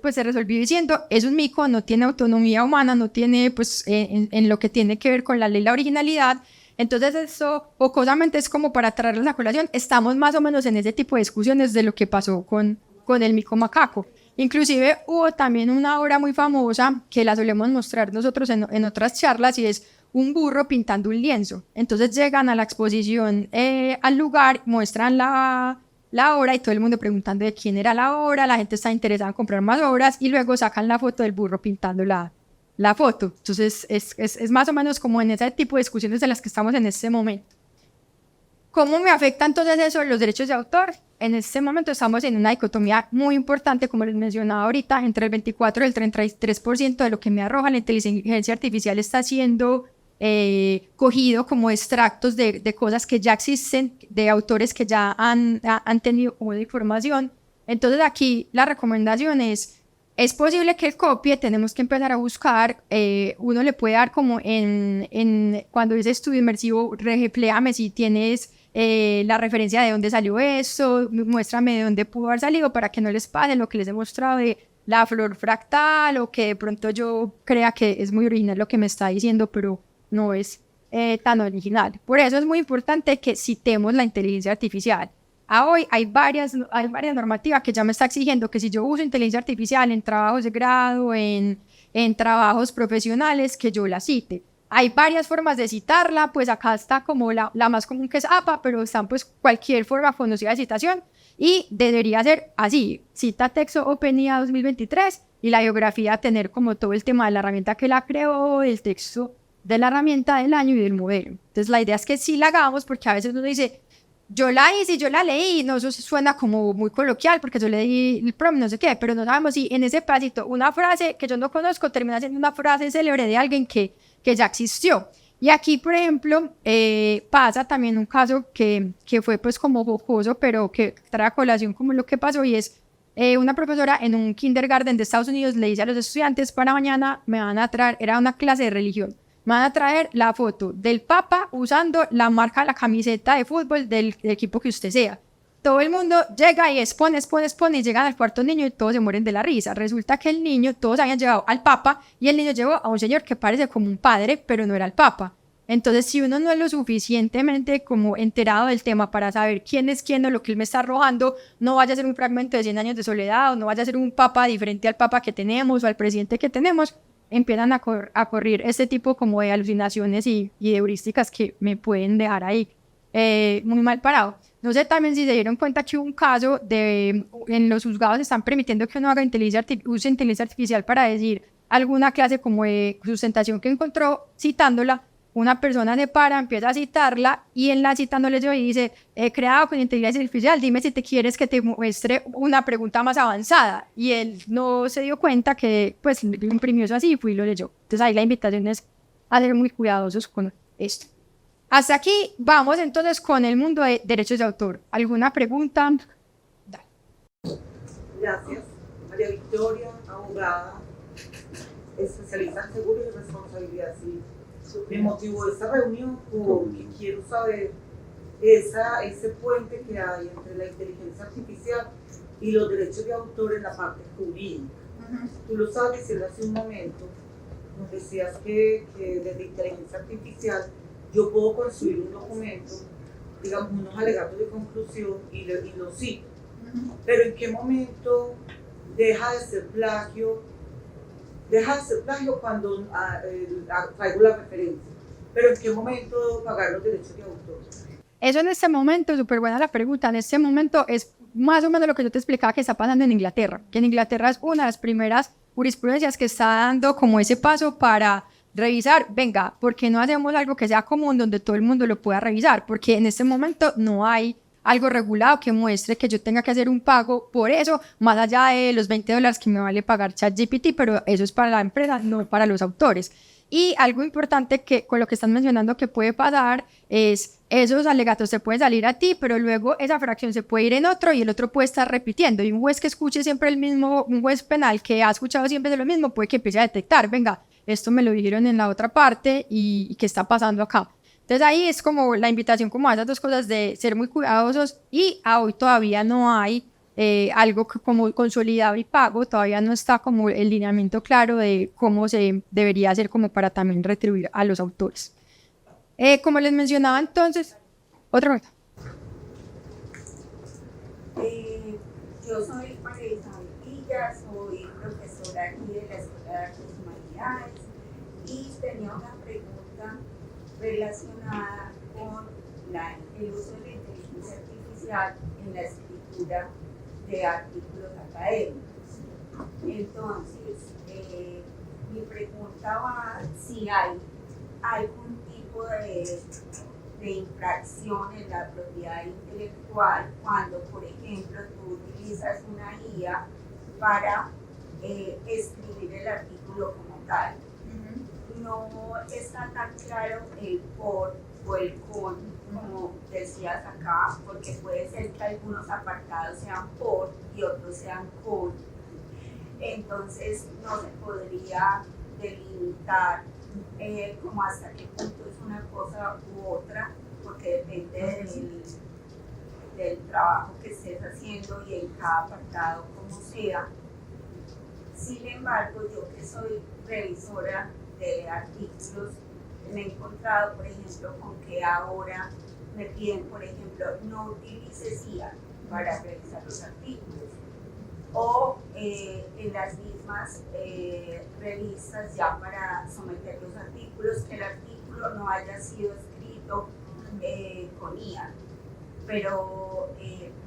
pues se resolvió diciendo, es un mico, no tiene autonomía humana, no tiene pues en lo que tiene que ver con la ley la originalidad. Entonces eso jocosamente es como para traerles a colación, estamos más o menos en ese tipo de discusiones de lo que pasó con el mico macaco. Inclusive hubo también una obra muy famosa que la solemos mostrar nosotros en otras charlas y es un burro pintando un lienzo. Entonces llegan a la exposición al lugar, muestran la obra y todo el mundo preguntando de quién era la obra, la gente está interesada en comprar más obras y luego sacan la foto del burro pintando la foto. Entonces es más o menos como en ese tipo de discusiones de las que estamos en este momento. ¿Cómo me afecta entonces eso los derechos de autor? En este momento estamos en una dicotomía muy importante, como les mencionaba ahorita, entre el 24 y el 33% de lo que me arroja la inteligencia artificial está siendo cogido como extractos de cosas que ya existen, de autores que ya han tenido como de información. Entonces aquí la recomendación es posible que él copie, tenemos que empezar a buscar, uno le puede dar como cuando dice estudio inmersivo, repléame si tienes la referencia de dónde salió eso, muéstrame de dónde pudo haber salido para que no les pase lo que les he mostrado de la flor fractal o que de pronto yo crea que es muy original lo que me está diciendo, pero no es tan original. Por eso es muy importante que citemos la inteligencia artificial. A hoy hay varias normativas que ya me está exigiendo que si yo uso inteligencia artificial en trabajos de grado, en trabajos profesionales, que yo la cite. Hay varias formas de citarla, pues acá está como la más común que es APA, pero están pues cualquier forma conocida de citación y debería ser así, cita texto OpenIA 2023 y la biografía tener como todo el tema de la herramienta que la creó, el texto de la herramienta del año y del modelo. Entonces la idea es que sí la hagamos porque a veces uno dice, yo la hice, yo la leí, no, eso suena como muy coloquial porque yo leí el prompt, no sé qué, pero no sabemos si en ese pedacito una frase que yo no conozco termina siendo una frase célebre de alguien que ya existió. Y aquí, por ejemplo, pasa también un caso que fue pues como jocoso, pero que trae a colación como lo que pasó y es una profesora en un kindergarten de Estados Unidos le dice a los estudiantes, para mañana me van a traer, era una clase de religión, me van a traer la foto del Papa usando la marca de la camiseta de fútbol del equipo que usted sea. Todo el mundo llega y expone y llegan al cuarto niño y todos se mueren de la risa. Resulta que el niño, todos habían llevado al Papa y el niño llevó a un señor que parece como un padre, pero no era el Papa. Entonces, si uno no es lo suficientemente como enterado del tema para saber quién es quién o lo que él me está arrojando, no vaya a ser un fragmento de 100 años de soledad o no vaya a ser un Papa diferente al Papa que tenemos o al presidente que tenemos, empiezan a correr este tipo como de alucinaciones y de heurísticas que me pueden dejar ahí muy mal parado. No sé también si se dieron cuenta que hubo un caso en los juzgados están permitiendo que uno use inteligencia artificial para decir alguna clase como de sustentación que encontró citándola. Una persona se para, empieza a citarla y en la cita no le dio y dice, creado con inteligencia artificial, dime si te quieres que te muestre una pregunta más avanzada. Y él no se dio cuenta que pues imprimió eso así y fue y lo leyó. Entonces ahí la invitación es a ser muy cuidadosos con esto. Hasta aquí vamos entonces con el mundo de derechos de autor. ¿Alguna pregunta? Dale. Gracias. María Victoria, abogada, especialista en seguros y responsabilidad civil. Me motivó esta reunión porque quiero saber ese puente que hay entre la inteligencia artificial y los derechos de autor en la parte jurídica. Tú lo estabas diciendo hace un momento, nos decías que desde inteligencia artificial yo puedo construir un documento, digamos, unos alegatos de conclusión y lo cito. Pero ¿en qué momento deja de ser plagio? Deja de ser plagio cuando traigo la referencia. Pero ¿en qué momento debo pagar los derechos de autor? Eso en este momento, súper buena la pregunta, en este momento es más o menos lo que yo te explicaba que está pasando en Inglaterra, que en Inglaterra es una de las primeras jurisprudencias que está dando como ese paso para revisar, venga, ¿por qué no hacemos algo que sea común donde todo el mundo lo pueda revisar? Porque en este momento no hay algo regulado que muestre que yo tenga que hacer un pago por eso, más allá de los $20 que me vale pagar ChatGPT, pero eso es para la empresa, no para los autores. Y algo importante que con lo que están mencionando que puede pasar es esos alegatos se pueden salir a ti, pero luego esa fracción se puede ir en otro y el otro puede estar repitiendo. Y un juez que escuche siempre el mismo, un juez penal que ha escuchado siempre de lo mismo, puede que empiece a detectar, venga, esto me lo dijeron en la otra parte y ¿qué está pasando acá? Entonces ahí es como la invitación como a esas dos cosas de ser muy cuidadosos y hoy todavía no hay algo como consolidado y pago, todavía no está como el lineamiento claro de cómo se debería hacer como para también retribuir a los autores. Como les mencionaba entonces, otra cosa. Yo soy María Isabel Villa, soy profesora aquí de la Escuela de Artes y Humanidades y tenía una pregunta relacionada con el uso de la inteligencia artificial en la escritura de artículos académicos. Entonces, mi pregunta va si hay algún tipo de infracción en la propiedad intelectual cuando, por ejemplo, tú utilizas una IA para escribir el artículo como tal. No está tan claro el por o el con, como decías acá, porque puede ser que algunos apartados sean por y otros sean con. Entonces no se podría delimitar como hasta qué punto es una cosa u otra, porque depende del trabajo que estés haciendo y en cada apartado como sea. Sin embargo, yo que soy revisora de artículos, me he encontrado, por ejemplo, con que ahora me piden, por ejemplo, no utilices IA para revisar los artículos. O en las mismas revistas ya para someter los artículos, que el artículo no haya sido escrito con IA. Pero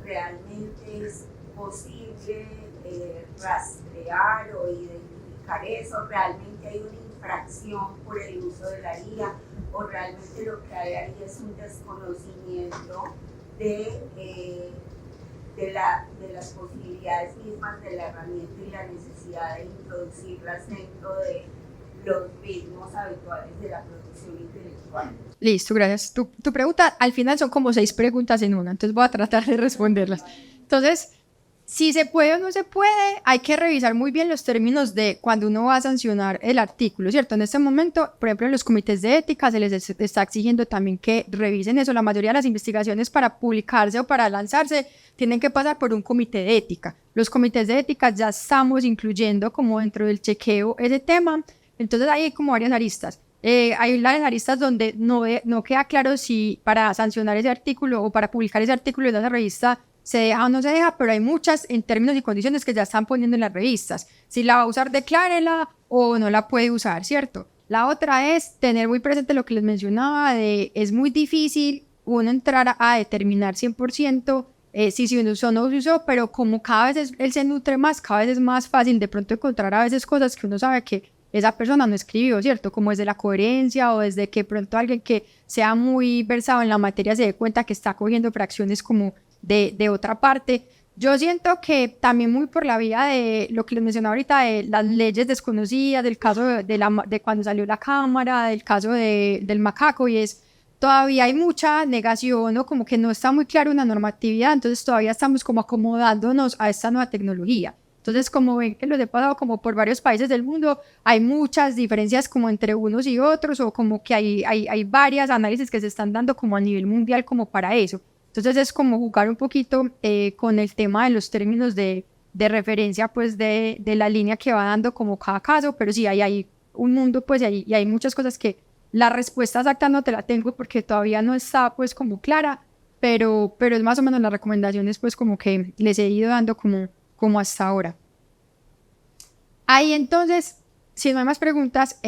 realmente es posible rastrear o identificar eso, realmente hay una infracción por el uso de la IA o realmente lo que hay ahí es un desconocimiento de las posibilidades mismas de la herramienta y la necesidad de introducirlas dentro de los ritmos habituales de la producción intelectual. Listo, gracias. Tu pregunta al final son como 6 preguntas en una, entonces voy a tratar de responderlas. Entonces, si se puede o no se puede, hay que revisar muy bien los términos de cuando uno va a sancionar el artículo, ¿cierto? En este momento, por ejemplo, en los comités de ética se les está exigiendo también que revisen eso. La mayoría de las investigaciones para publicarse o para lanzarse tienen que pasar por un comité de ética. Los comités de ética ya estamos incluyendo como dentro del chequeo ese tema. Entonces ahí hay como varias aristas. Hay varias aristas donde no queda claro si para sancionar ese artículo o para publicar ese artículo en esa revista se deja o no se deja, pero hay muchas en términos y condiciones que ya están poniendo en las revistas. Si la va a usar, declárela o no la puede usar, ¿cierto? La otra es tener muy presente lo que les mencionaba, es muy difícil uno entrar a determinar 100% si se usó o no se usó, pero como cada vez él se nutre más, cada vez es más fácil de pronto encontrar a veces cosas que uno sabe que esa persona no escribió, ¿cierto? Como desde la coherencia o desde que pronto alguien que sea muy versado en la materia se dé cuenta que está cogiendo fracciones como de otra parte. Yo siento que también muy por la vía de lo que les mencionaba ahorita, de las leyes desconocidas, del caso de cuando salió la cámara, del caso del macaco, y todavía hay mucha negación o como que no está muy clara una normatividad, entonces todavía estamos como acomodándonos a esta nueva tecnología. Entonces, como ven que los he pasado como por varios países del mundo, hay muchas diferencias como entre unos y otros, o como que hay varias análisis que se están dando como a nivel mundial como para eso. Entonces es como jugar un poquito con el tema de los términos de referencia, pues de la línea que va dando como cada caso, pero sí hay un mundo, pues, y hay muchas cosas que la respuesta exacta no te la tengo porque todavía no está pues como clara, pero es más o menos las recomendaciones pues como que les he ido dando como hasta ahora. Ahí entonces, si no hay más preguntas,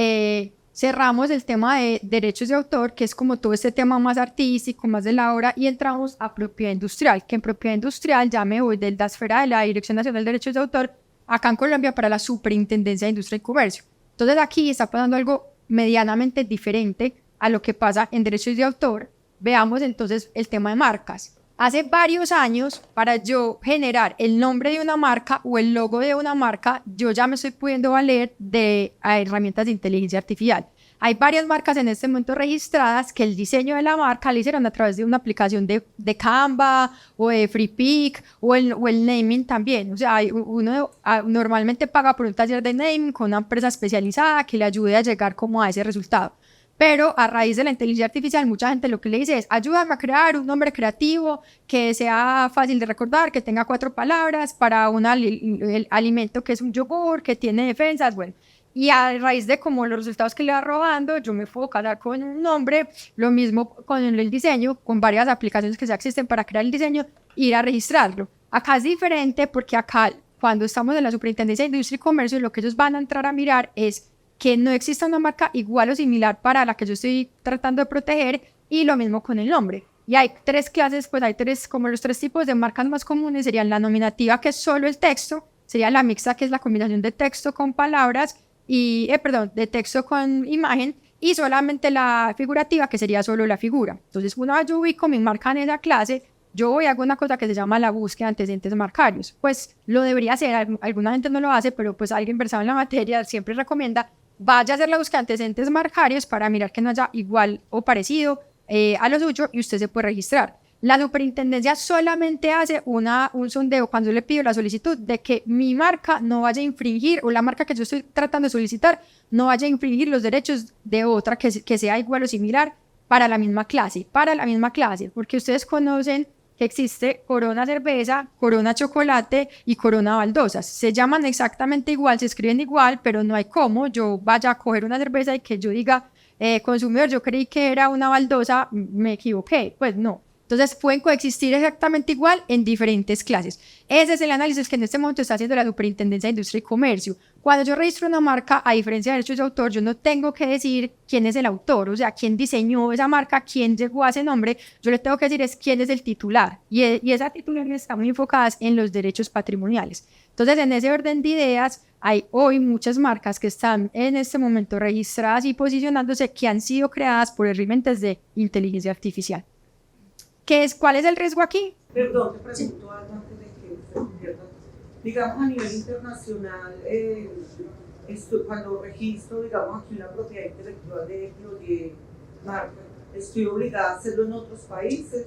cerramos el tema de derechos de autor, que es como todo este tema más artístico, más de la obra, y entramos a propiedad industrial, que en propiedad industrial ya me voy de la esfera de la Dirección Nacional de Derechos de Autor acá en Colombia para la Superintendencia de Industria y Comercio. Entonces aquí está pasando algo medianamente diferente a lo que pasa en derechos de autor. Veamos entonces el tema de marcas. Hace varios años, para yo generar el nombre de una marca o el logo de una marca, yo ya me estoy pudiendo valer de herramientas de inteligencia artificial. Hay varias marcas en este momento registradas que el diseño de la marca lo hicieron a través de una aplicación de Canva o de FreePic o el naming también. O sea, uno normalmente paga por un taller de naming con una empresa especializada que le ayude a llegar como a ese resultado. Pero a raíz de la inteligencia artificial, mucha gente lo que le dice es, ayúdame a crear un nombre creativo que sea fácil de recordar, que tenga 4 palabras para el alimento que es un yogur, que tiene defensas, bueno. Y a raíz de como los resultados que le va robando, yo me puedo casar con un nombre, lo mismo con el diseño, con varias aplicaciones que ya existen para crear el diseño, ir a registrarlo. Acá es diferente porque acá, cuando estamos en la Superintendencia de Industria y Comercio, lo que ellos van a entrar a mirar es que no exista una marca igual o similar para la que yo estoy tratando de proteger, y lo mismo con el nombre. Y hay 3 clases, pues hay 3, como los 3 tipos de marcas más comunes, serían la nominativa, que es solo el texto, sería la mixta, que es la combinación de texto con palabras, de texto con imagen, y solamente la figurativa, que sería solo la figura. Entonces, una vez yo ubico mi marca en esa clase, yo voy a hacer una cosa que se llama la búsqueda de antecedentes marcarios. Pues lo debería hacer, alguna gente no lo hace, pero pues alguien versado en la materia siempre recomienda, vaya a hacer la búsqueda de antecedentes marcarios para mirar que no haya igual o parecido a lo suyo, y usted se puede registrar. La superintendencia solamente hace un sondeo cuando le pido la solicitud de que mi marca no vaya a infringir, o la marca que yo estoy tratando de solicitar no vaya a infringir los derechos de otra que sea igual o similar para la misma clase, porque ustedes conocen que existe Corona cerveza, Corona chocolate y Corona baldosas. Se llaman exactamente igual, se escriben igual, pero no hay cómo yo vaya a coger una cerveza y que yo diga, consumidor, yo creí que era una baldosa, me equivoqué. Pues no. Entonces pueden coexistir exactamente igual en diferentes clases. Ese es el análisis que en este momento está haciendo la Superintendencia de Industria y Comercio. Cuando yo registro una marca, a diferencia de derechos de autor, yo no tengo que decir quién es el autor, o sea, quién diseñó esa marca, quién llegó a ese nombre. Yo le tengo que decir es quién es el titular. Y esa titularidad está muy enfocada en los derechos patrimoniales. Entonces, en ese orden de ideas, hay hoy muchas marcas que están en este momento registradas y posicionándose, que han sido creadas por herramientas de inteligencia artificial. ¿Cuál es el riesgo aquí? Perdón, te pregunto algo antes de que se pierda. Digamos, a nivel internacional, cuando registro, digamos, aquí una propiedad intelectual de marca, ¿estoy obligada a hacerlo en otros países?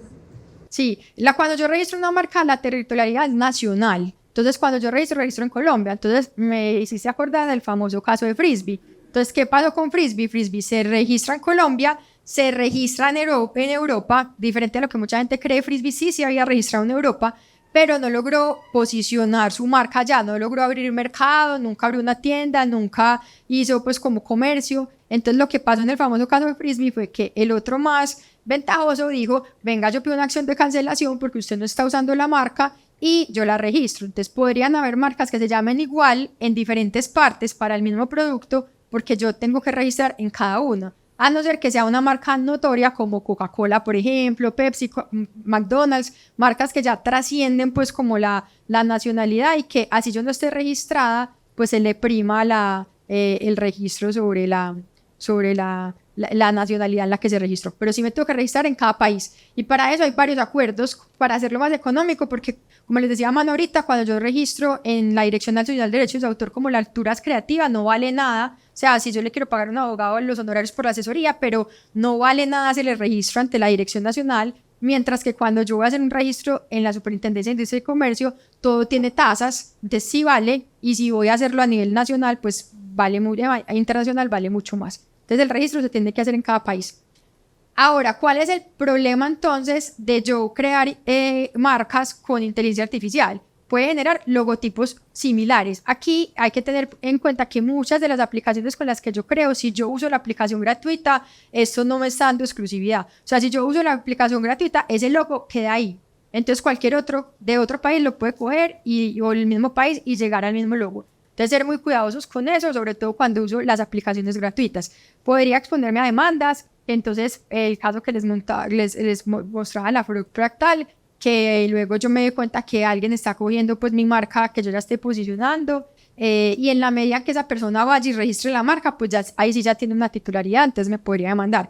Sí, cuando yo registro una marca, la territorialidad es nacional. Entonces, cuando yo registro en Colombia. Entonces, me hiciste acordar del famoso caso de Frisbee. Entonces, ¿qué pasó con Frisbee? Frisbee se registra en Colombia, se registra en Europa, diferente a lo que mucha gente cree. Frisbee sí se había registrado en Europa, pero no logró posicionar su marca allá, no logró abrir mercado, nunca abrió una tienda, nunca hizo pues como comercio. Entonces lo que pasó en el famoso caso de Frisbee fue que el otro más ventajoso dijo, venga, yo pido una acción de cancelación porque usted no está usando la marca y yo la registro. Entonces podrían haber marcas que se llamen igual en diferentes partes para el mismo producto, porque yo tengo que registrar en cada una. A no ser que sea una marca notoria como Coca-Cola, por ejemplo, Pepsi, McDonald's, marcas que ya trascienden pues como la nacionalidad, y que así yo no esté registrada, pues se le prima el registro sobre la nacionalidad en la que se registró. Pero sí me tengo que registrar en cada país, y para eso hay varios acuerdos para hacerlo más económico, porque como les decía Manu ahorita, cuando yo registro en la Dirección Nacional de Derechos de Autor como la alturas creativa, no vale nada. O sea, si yo le quiero pagar a un abogado los honorarios por la asesoría, pero no vale nada, se le registra ante la Dirección Nacional, mientras que cuando yo voy a hacer un registro en la Superintendencia de Industria y Comercio, todo tiene tasas, entonces sí vale, y si voy a hacerlo a nivel nacional, pues vale internacional vale mucho más. Entonces el registro se tiene que hacer en cada país. Ahora, ¿cuál es el problema entonces de yo crear marcas con inteligencia artificial? Puede generar logotipos similares. Aquí hay que tener en cuenta que muchas de las aplicaciones con las que yo creo, si yo uso la aplicación gratuita, esto no me está dando exclusividad. O sea, si yo uso la aplicación gratuita, ese logo queda ahí. Entonces cualquier otro de otro país lo puede coger o el mismo país y llegar al mismo logo. Entonces ser muy cuidadosos con eso, sobre todo cuando uso las aplicaciones gratuitas. Podría exponerme a demandas. Entonces el caso que les mostraba la Fractal, que luego yo me doy cuenta que alguien está cogiendo pues mi marca que yo ya esté posicionando, y en la medida que esa persona vaya y registre la marca, pues ya, ahí sí ya tiene una titularidad, entonces me podría demandar.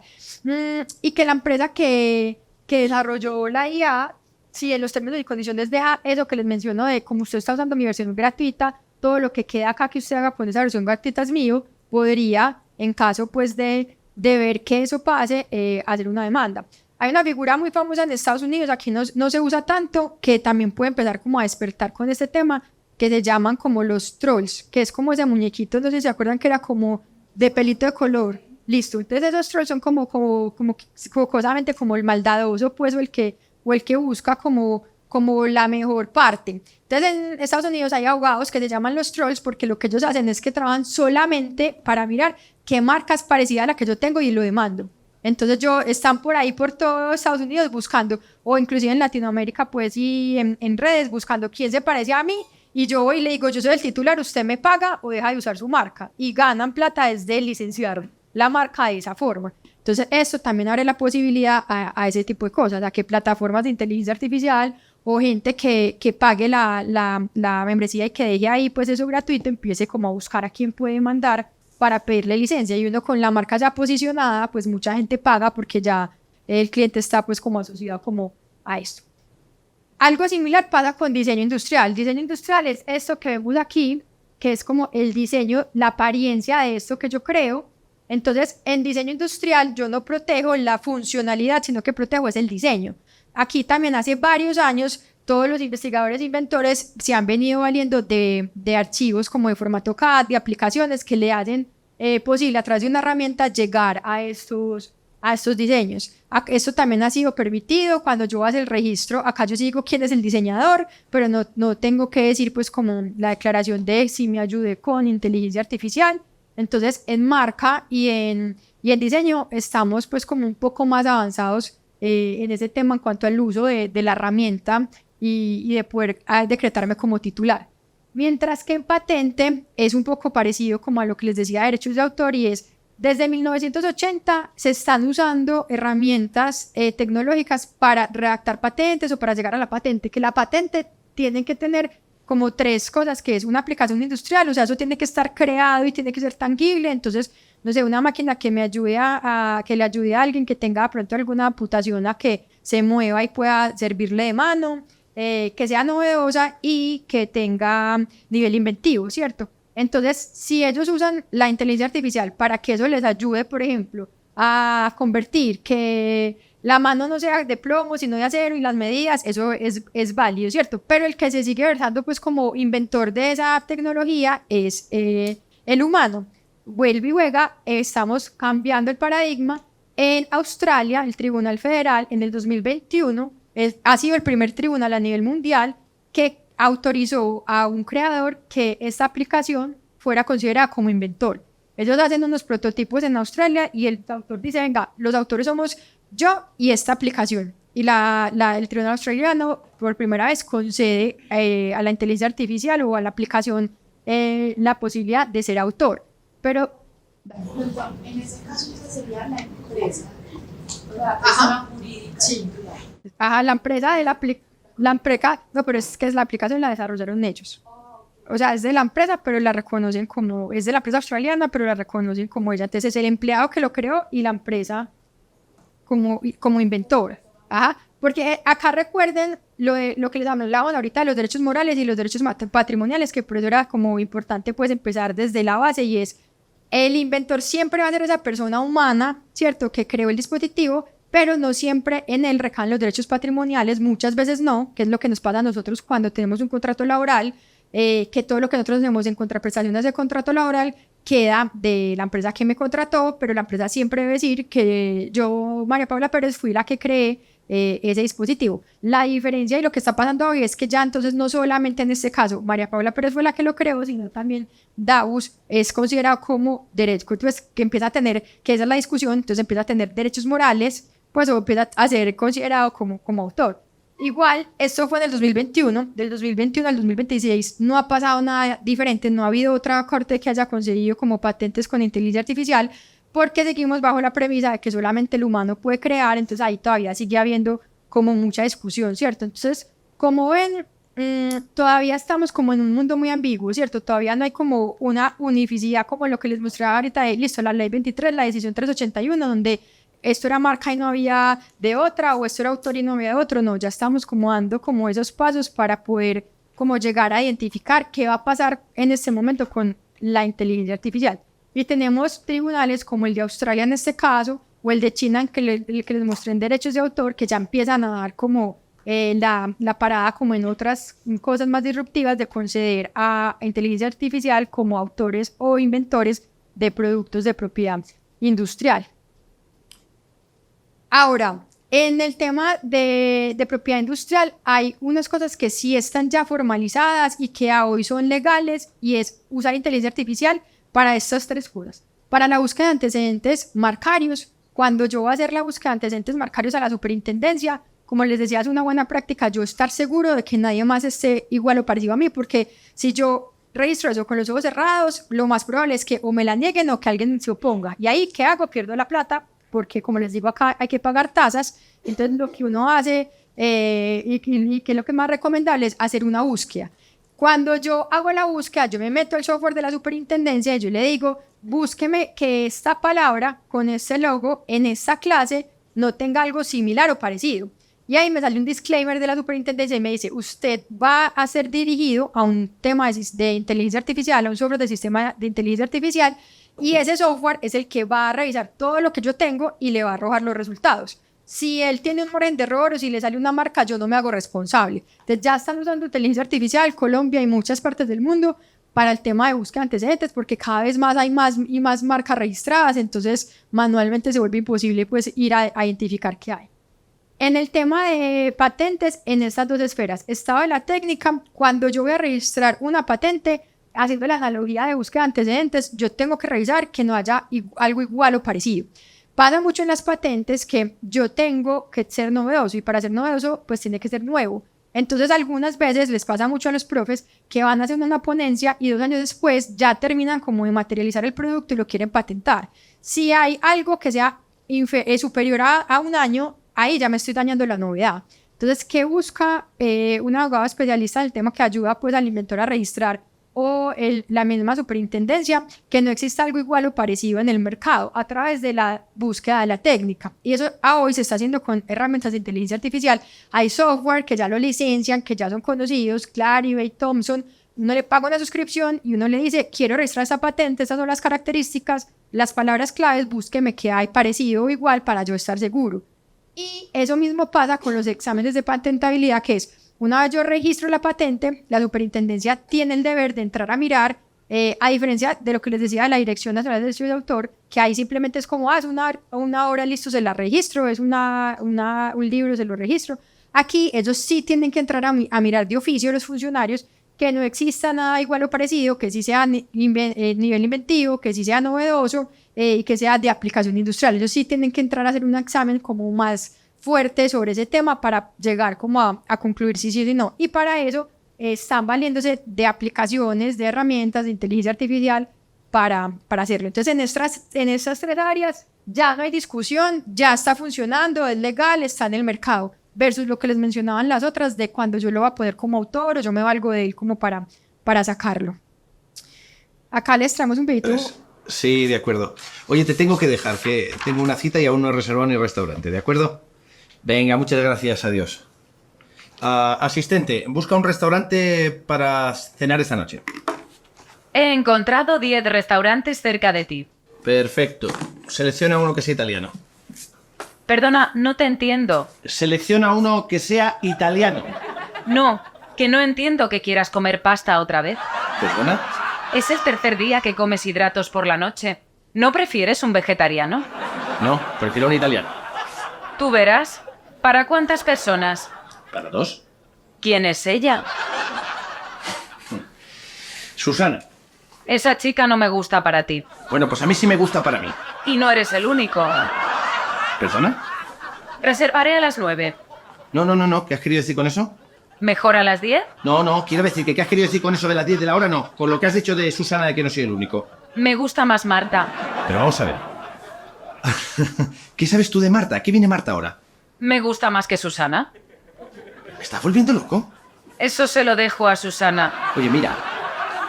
Y que la empresa que desarrolló la IA, si en los términos y condiciones deja eso que les menciono de como usted está usando mi versión gratuita, todo lo que queda acá que usted haga con esa versión gratuita es mío, podría, en caso pues de ver que eso pase, hacer una demanda. Hay una figura muy famosa en Estados Unidos, aquí no se usa tanto, que también puede empezar como a despertar con este tema, que se llaman como los trolls, que es como ese muñequito, no sé si se acuerdan que era como de pelito de color. Listo, entonces esos trolls son como cosamente como el maldadoso, pues, o el que busca como la mejor parte. Entonces en Estados Unidos hay abogados que se llaman los trolls porque lo que ellos hacen es que trabajan solamente para mirar qué marca es parecida a la que yo tengo y lo demando. Entonces están por ahí por todo Estados Unidos buscando, o inclusive en Latinoamérica pues y en redes buscando quién se parece a mí, y yo voy y le digo, yo soy el titular, usted me paga o deja de usar su marca, y ganan plata desde licenciar la marca de esa forma. Entonces esto también abre la posibilidad a ese tipo de cosas, a que plataformas de inteligencia artificial o gente que pague la membresía y que deje ahí pues eso gratuito, empiece como a buscar a quién puede mandar para pedirle licencia, y uno con la marca ya posicionada, pues mucha gente paga porque ya el cliente está pues como asociado como a esto. Algo similar pasa con diseño industrial. Diseño industrial es esto que vemos aquí, que es como el diseño, la apariencia de esto que yo creo. Entonces, en diseño industrial yo no protejo la funcionalidad, sino que protejo es el diseño. Aquí también hace varios años todos los investigadores e inventores se han venido valiendo de archivos como de formato CAD, de aplicaciones que le hacen posible a través de una herramienta llegar a estos diseños. Esto también ha sido permitido cuando yo hago el registro. Acá yo digo quién es el diseñador, pero no tengo que decir pues como la declaración de si me ayudé con inteligencia artificial. Entonces en marca y en diseño estamos pues como un poco más avanzados en ese tema en cuanto al uso de la herramienta y de poder decretarme como titular. Mientras que en patente es un poco parecido como a lo que les decía de derechos de autor, y es desde 1980 se están usando herramientas tecnológicas para redactar patentes o para llegar a la patente, que la patente tiene que tener como 3 cosas, que es una aplicación industrial, o sea, eso tiene que estar creado y tiene que ser tangible. Entonces, no sé, una máquina que me ayude que le ayude a alguien que tenga de pronto alguna amputación a que se mueva y pueda servirle de mano, que sea novedosa y que tenga nivel inventivo, ¿cierto? Entonces, si ellos usan la inteligencia artificial para que eso les ayude, por ejemplo, a convertir que la mano no sea de plomo, sino de acero, y las medidas, eso es válido, ¿cierto? Pero el que se sigue versando pues como inventor de esa tecnología es el humano. Vuelve y juega, estamos cambiando el paradigma. En Australia, el Tribunal Federal, en el 2021, ha sido el primer tribunal a nivel mundial que autorizó a un creador que esta aplicación fuera considerada como inventor. Ellos hacen unos prototipos en Australia y el autor dice, venga, los autores somos yo y esta aplicación. Y el tribunal australiano por primera vez concede a la inteligencia artificial o a la aplicación la posibilidad de ser autor. Pero en ese caso esa sería la empresa, la persona jurídica. Sí. Ajá, la empresa no, pero es que es la aplicación la desarrollaron ellos. O sea, es de la empresa, pero la reconocen como, es de la empresa australiana, pero la reconocen como ella. Entonces es el empleado que lo creó y la empresa como inventora. Ajá, porque acá recuerden lo que les hablábamos ahorita de los derechos morales y los derechos patrimoniales, que por eso era como importante pues empezar desde la base, y es el inventor siempre va a ser esa persona humana, ¿cierto?, que creó el dispositivo, pero no siempre en él recaen los derechos patrimoniales, muchas veces no, que es lo que nos pasa a nosotros cuando tenemos un contrato laboral, que todo lo que nosotros hacemos en contraprestación de ese contrato laboral queda de la empresa que me contrató, pero la empresa siempre debe decir que yo, María Paula Pérez, fui la que creé ese dispositivo. La diferencia y lo que está pasando hoy es que ya entonces no solamente en este caso María Paula Pérez fue la que lo creó, sino también Davus es considerado como derecho, pues, que empieza a tener, que esa es la discusión, entonces empieza a tener derechos morales, pues o empieza a ser considerado como autor. Igual, esto fue en el 2021, del 2021 al 2026 no ha pasado nada diferente, no ha habido otra corte que haya conseguido como patentes con inteligencia artificial, porque seguimos bajo la premisa de que solamente el humano puede crear, entonces ahí todavía sigue habiendo como mucha discusión, ¿cierto? Entonces, como ven, todavía estamos como en un mundo muy ambiguo, ¿cierto? Todavía no hay como una unificidad como lo que les mostraba ahorita de, listo, la ley 23, la decisión 381, donde esto era marca y no había de otra, o esto era autor y no había de otro, no, ya estamos como dando como esos pasos para poder como llegar a identificar qué va a pasar en este momento con la inteligencia artificial. Y tenemos tribunales como el de Australia en este caso, o el de China, en que les mostré en derechos de autor, que ya empiezan a dar como la parada como en otras cosas más disruptivas de conceder a inteligencia artificial como autores o inventores de productos de propiedad industrial. Ahora, en el tema de propiedad industrial hay unas cosas que sí están ya formalizadas y que hoy son legales, y es usar inteligencia artificial para estas tres cosas. Para la búsqueda de antecedentes marcarios, cuando yo voy a hacer la búsqueda de antecedentes marcarios a la superintendencia, como les decía, es una buena práctica yo estar seguro de que nadie más esté igual o parecido a mí, porque si yo registro eso con los ojos cerrados, lo más probable es que o me la nieguen o que alguien se oponga. Y ahí, ¿qué hago? Pierdo la plata, porque como les digo acá, hay que pagar tasas. Entonces, lo que uno hace, y que es lo que es más recomendable, es hacer una búsqueda. Cuando yo hago la búsqueda, yo me meto al software de la superintendencia y yo le digo, búsqueme que esta palabra con este logo en esta clase no tenga algo similar o parecido. Y ahí me sale un disclaimer de la superintendencia y me dice, usted va a ser dirigido a un tema de inteligencia artificial, a un software de sistema de inteligencia artificial, y ese software es el que va a revisar todo lo que yo tengo y le va a arrojar los resultados. Si él tiene un margen de error o si le sale una marca, yo no me hago responsable. Entonces ya están usando inteligencia artificial Colombia y muchas partes del mundo para el tema de búsqueda de antecedentes, porque cada vez más hay más y más marcas registradas, entonces manualmente se vuelve imposible pues ir a identificar qué hay. En el tema de patentes, en estas dos esferas, estado de la técnica, cuando yo voy a registrar una patente, haciendo la analogía de búsqueda de antecedentes, yo tengo que revisar que no haya algo igual o parecido. Pasa mucho en las patentes que yo tengo que ser novedoso, y para ser novedoso pues tiene que ser nuevo. Entonces algunas veces les pasa mucho a los profes que van a hacer una ponencia y 2 años después ya terminan como de materializar el producto y lo quieren patentar. Si hay algo que sea superior a 1 año, ahí ya me estoy dañando la novedad. Entonces, ¿qué busca un abogado especialista del tema que ayuda pues al inventor a registrar o la misma superintendencia? Que no exista algo igual o parecido en el mercado a través de la búsqueda de la técnica. Y eso hoy se está haciendo con herramientas de inteligencia artificial. Hay software que ya lo licencian, que ya son conocidos, Clarivate, Thomson. Uno le paga una suscripción y uno le dice, quiero registrar esta patente, estas son las características, las palabras claves, búsqueme qué hay parecido o igual para yo estar seguro. Y eso mismo pasa con los exámenes de patentabilidad, que es, una vez yo registro la patente, la superintendencia tiene el deber de entrar a mirar, a diferencia de lo que les decía de la Dirección Nacional de Derechos de Autor, que ahí simplemente es como, es una obra, listo, se la registro, es un libro, se lo registro. Aquí ellos sí tienen que entrar a mirar de oficio los funcionarios que no exista nada igual o parecido, que sí sea nivel inventivo, que sí sea novedoso, y que sea de aplicación industrial. Ellos sí tienen que entrar a hacer un examen como más fuerte sobre ese tema para llegar como a concluir si sí o si no. Y para eso están valiéndose de aplicaciones, de herramientas de inteligencia artificial para hacerlo. Entonces, en estas 3 áreas ya no hay discusión, ya está funcionando, es legal, está en el mercado, versus lo que les mencionaban las otras de cuando yo lo voy a poder como autor o yo me valgo de él como para sacarlo. Acá les traemos un pedito. Sí, de acuerdo. Oye, te tengo que dejar, que tengo una cita y aún no he reservado ni restaurante, ¿de acuerdo? Venga, muchas gracias, adiós. Asistente, busca un restaurante para cenar esta noche. He encontrado 10 restaurantes cerca de ti. Perfecto. Selecciona uno que sea italiano. Perdona, no te entiendo. Selecciona uno que sea italiano. No, que no entiendo que quieras comer pasta otra vez. ¿Perdona? Es el tercer día que comes hidratos por la noche. ¿No prefieres un vegetariano? No, prefiero un italiano. Tú verás. ¿Para cuántas personas? ¿Para 2? ¿Quién es ella? Susana. Esa chica no me gusta para ti. Bueno, pues a mí sí me gusta para mí. Y no eres el único. ¿Perdona? Reservaré a las 9. No. ¿Qué has querido decir con eso? ¿Mejor a las 10? No, quiero decir que ¿qué has querido decir con eso de las 10 de la hora? No, con lo que has dicho de Susana de que no soy el único. Me gusta más Marta. Pero vamos a ver. ¿Qué sabes tú de Marta? ¿Qué viene Marta ahora? Me gusta más que Susana. ¿Me estás volviendo loco? Eso se lo dejo a Susana. Oye, mira,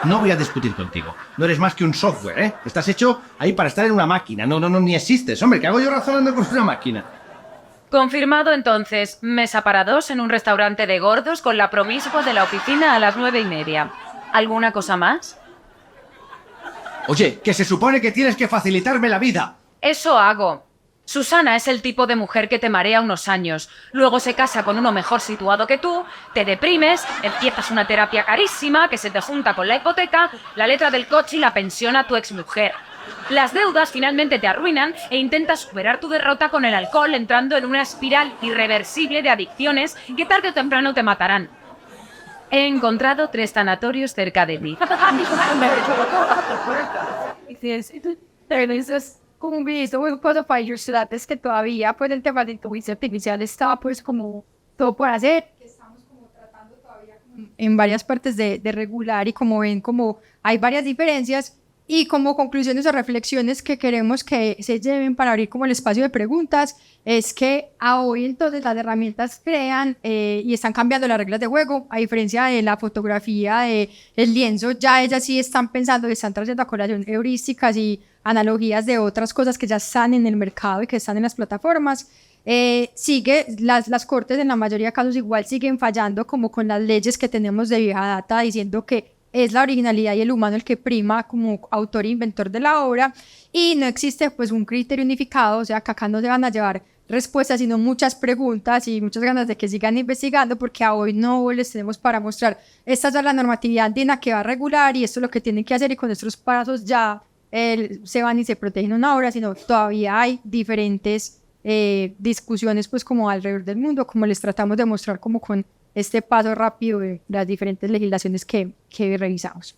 no voy a discutir contigo. No eres más que un software, ¿eh? Estás hecho ahí para estar en una máquina. No, ni existes. Hombre, ¿qué hago yo razonando con una máquina? Confirmado entonces, mesa para 2 en un restaurante de gordos con la promiscua de la oficina a las 9:30. ¿Alguna cosa más? Oye, que se supone que tienes que facilitarme la vida. Eso hago. Susana es el tipo de mujer que te marea unos años, luego se casa con uno mejor situado que tú, te deprimes, empiezas una terapia carísima que se te junta con la hipoteca, la letra del coche y la pensión a tu exmujer. Las deudas finalmente te arruinan e intentas superar tu derrota con el alcohol entrando en una espiral irreversible de adicciones que tarde o temprano te matarán. He encontrado 3 tanatorios cerca de ti. Como visto, bueno, puedo para ellos es que todavía pues el tema de inteligencia artificial está pues como todo por hacer. Estamos como tratando todavía en varias partes de regular y como ven como hay varias diferencias y como conclusiones o reflexiones que queremos que se lleven para abrir como el espacio de preguntas es que a hoy entonces las herramientas crean y están cambiando las reglas de juego, a diferencia de la fotografía, de el lienzo, ya ellas sí están pensando y están trayendo a colación heurísticas y analogías de otras cosas que ya están en el mercado y que están en las plataformas. Las cortes en la mayoría de casos igual siguen fallando como con las leyes que tenemos de vieja data diciendo que es la originalidad y el humano el que prima como autor e inventor de la obra y no existe pues un criterio unificado, o sea que acá no se van a llevar respuestas sino muchas preguntas y muchas ganas de que sigan investigando porque a hoy no les tenemos para mostrar esta es la normatividad andina que va a regular y esto es lo que tienen que hacer y con nuestros pasos ya se van y se protegen una obra, sino todavía hay diferentes discusiones pues como alrededor del mundo, como les tratamos de mostrar como con este paso rápido de las diferentes legislaciones que revisamos.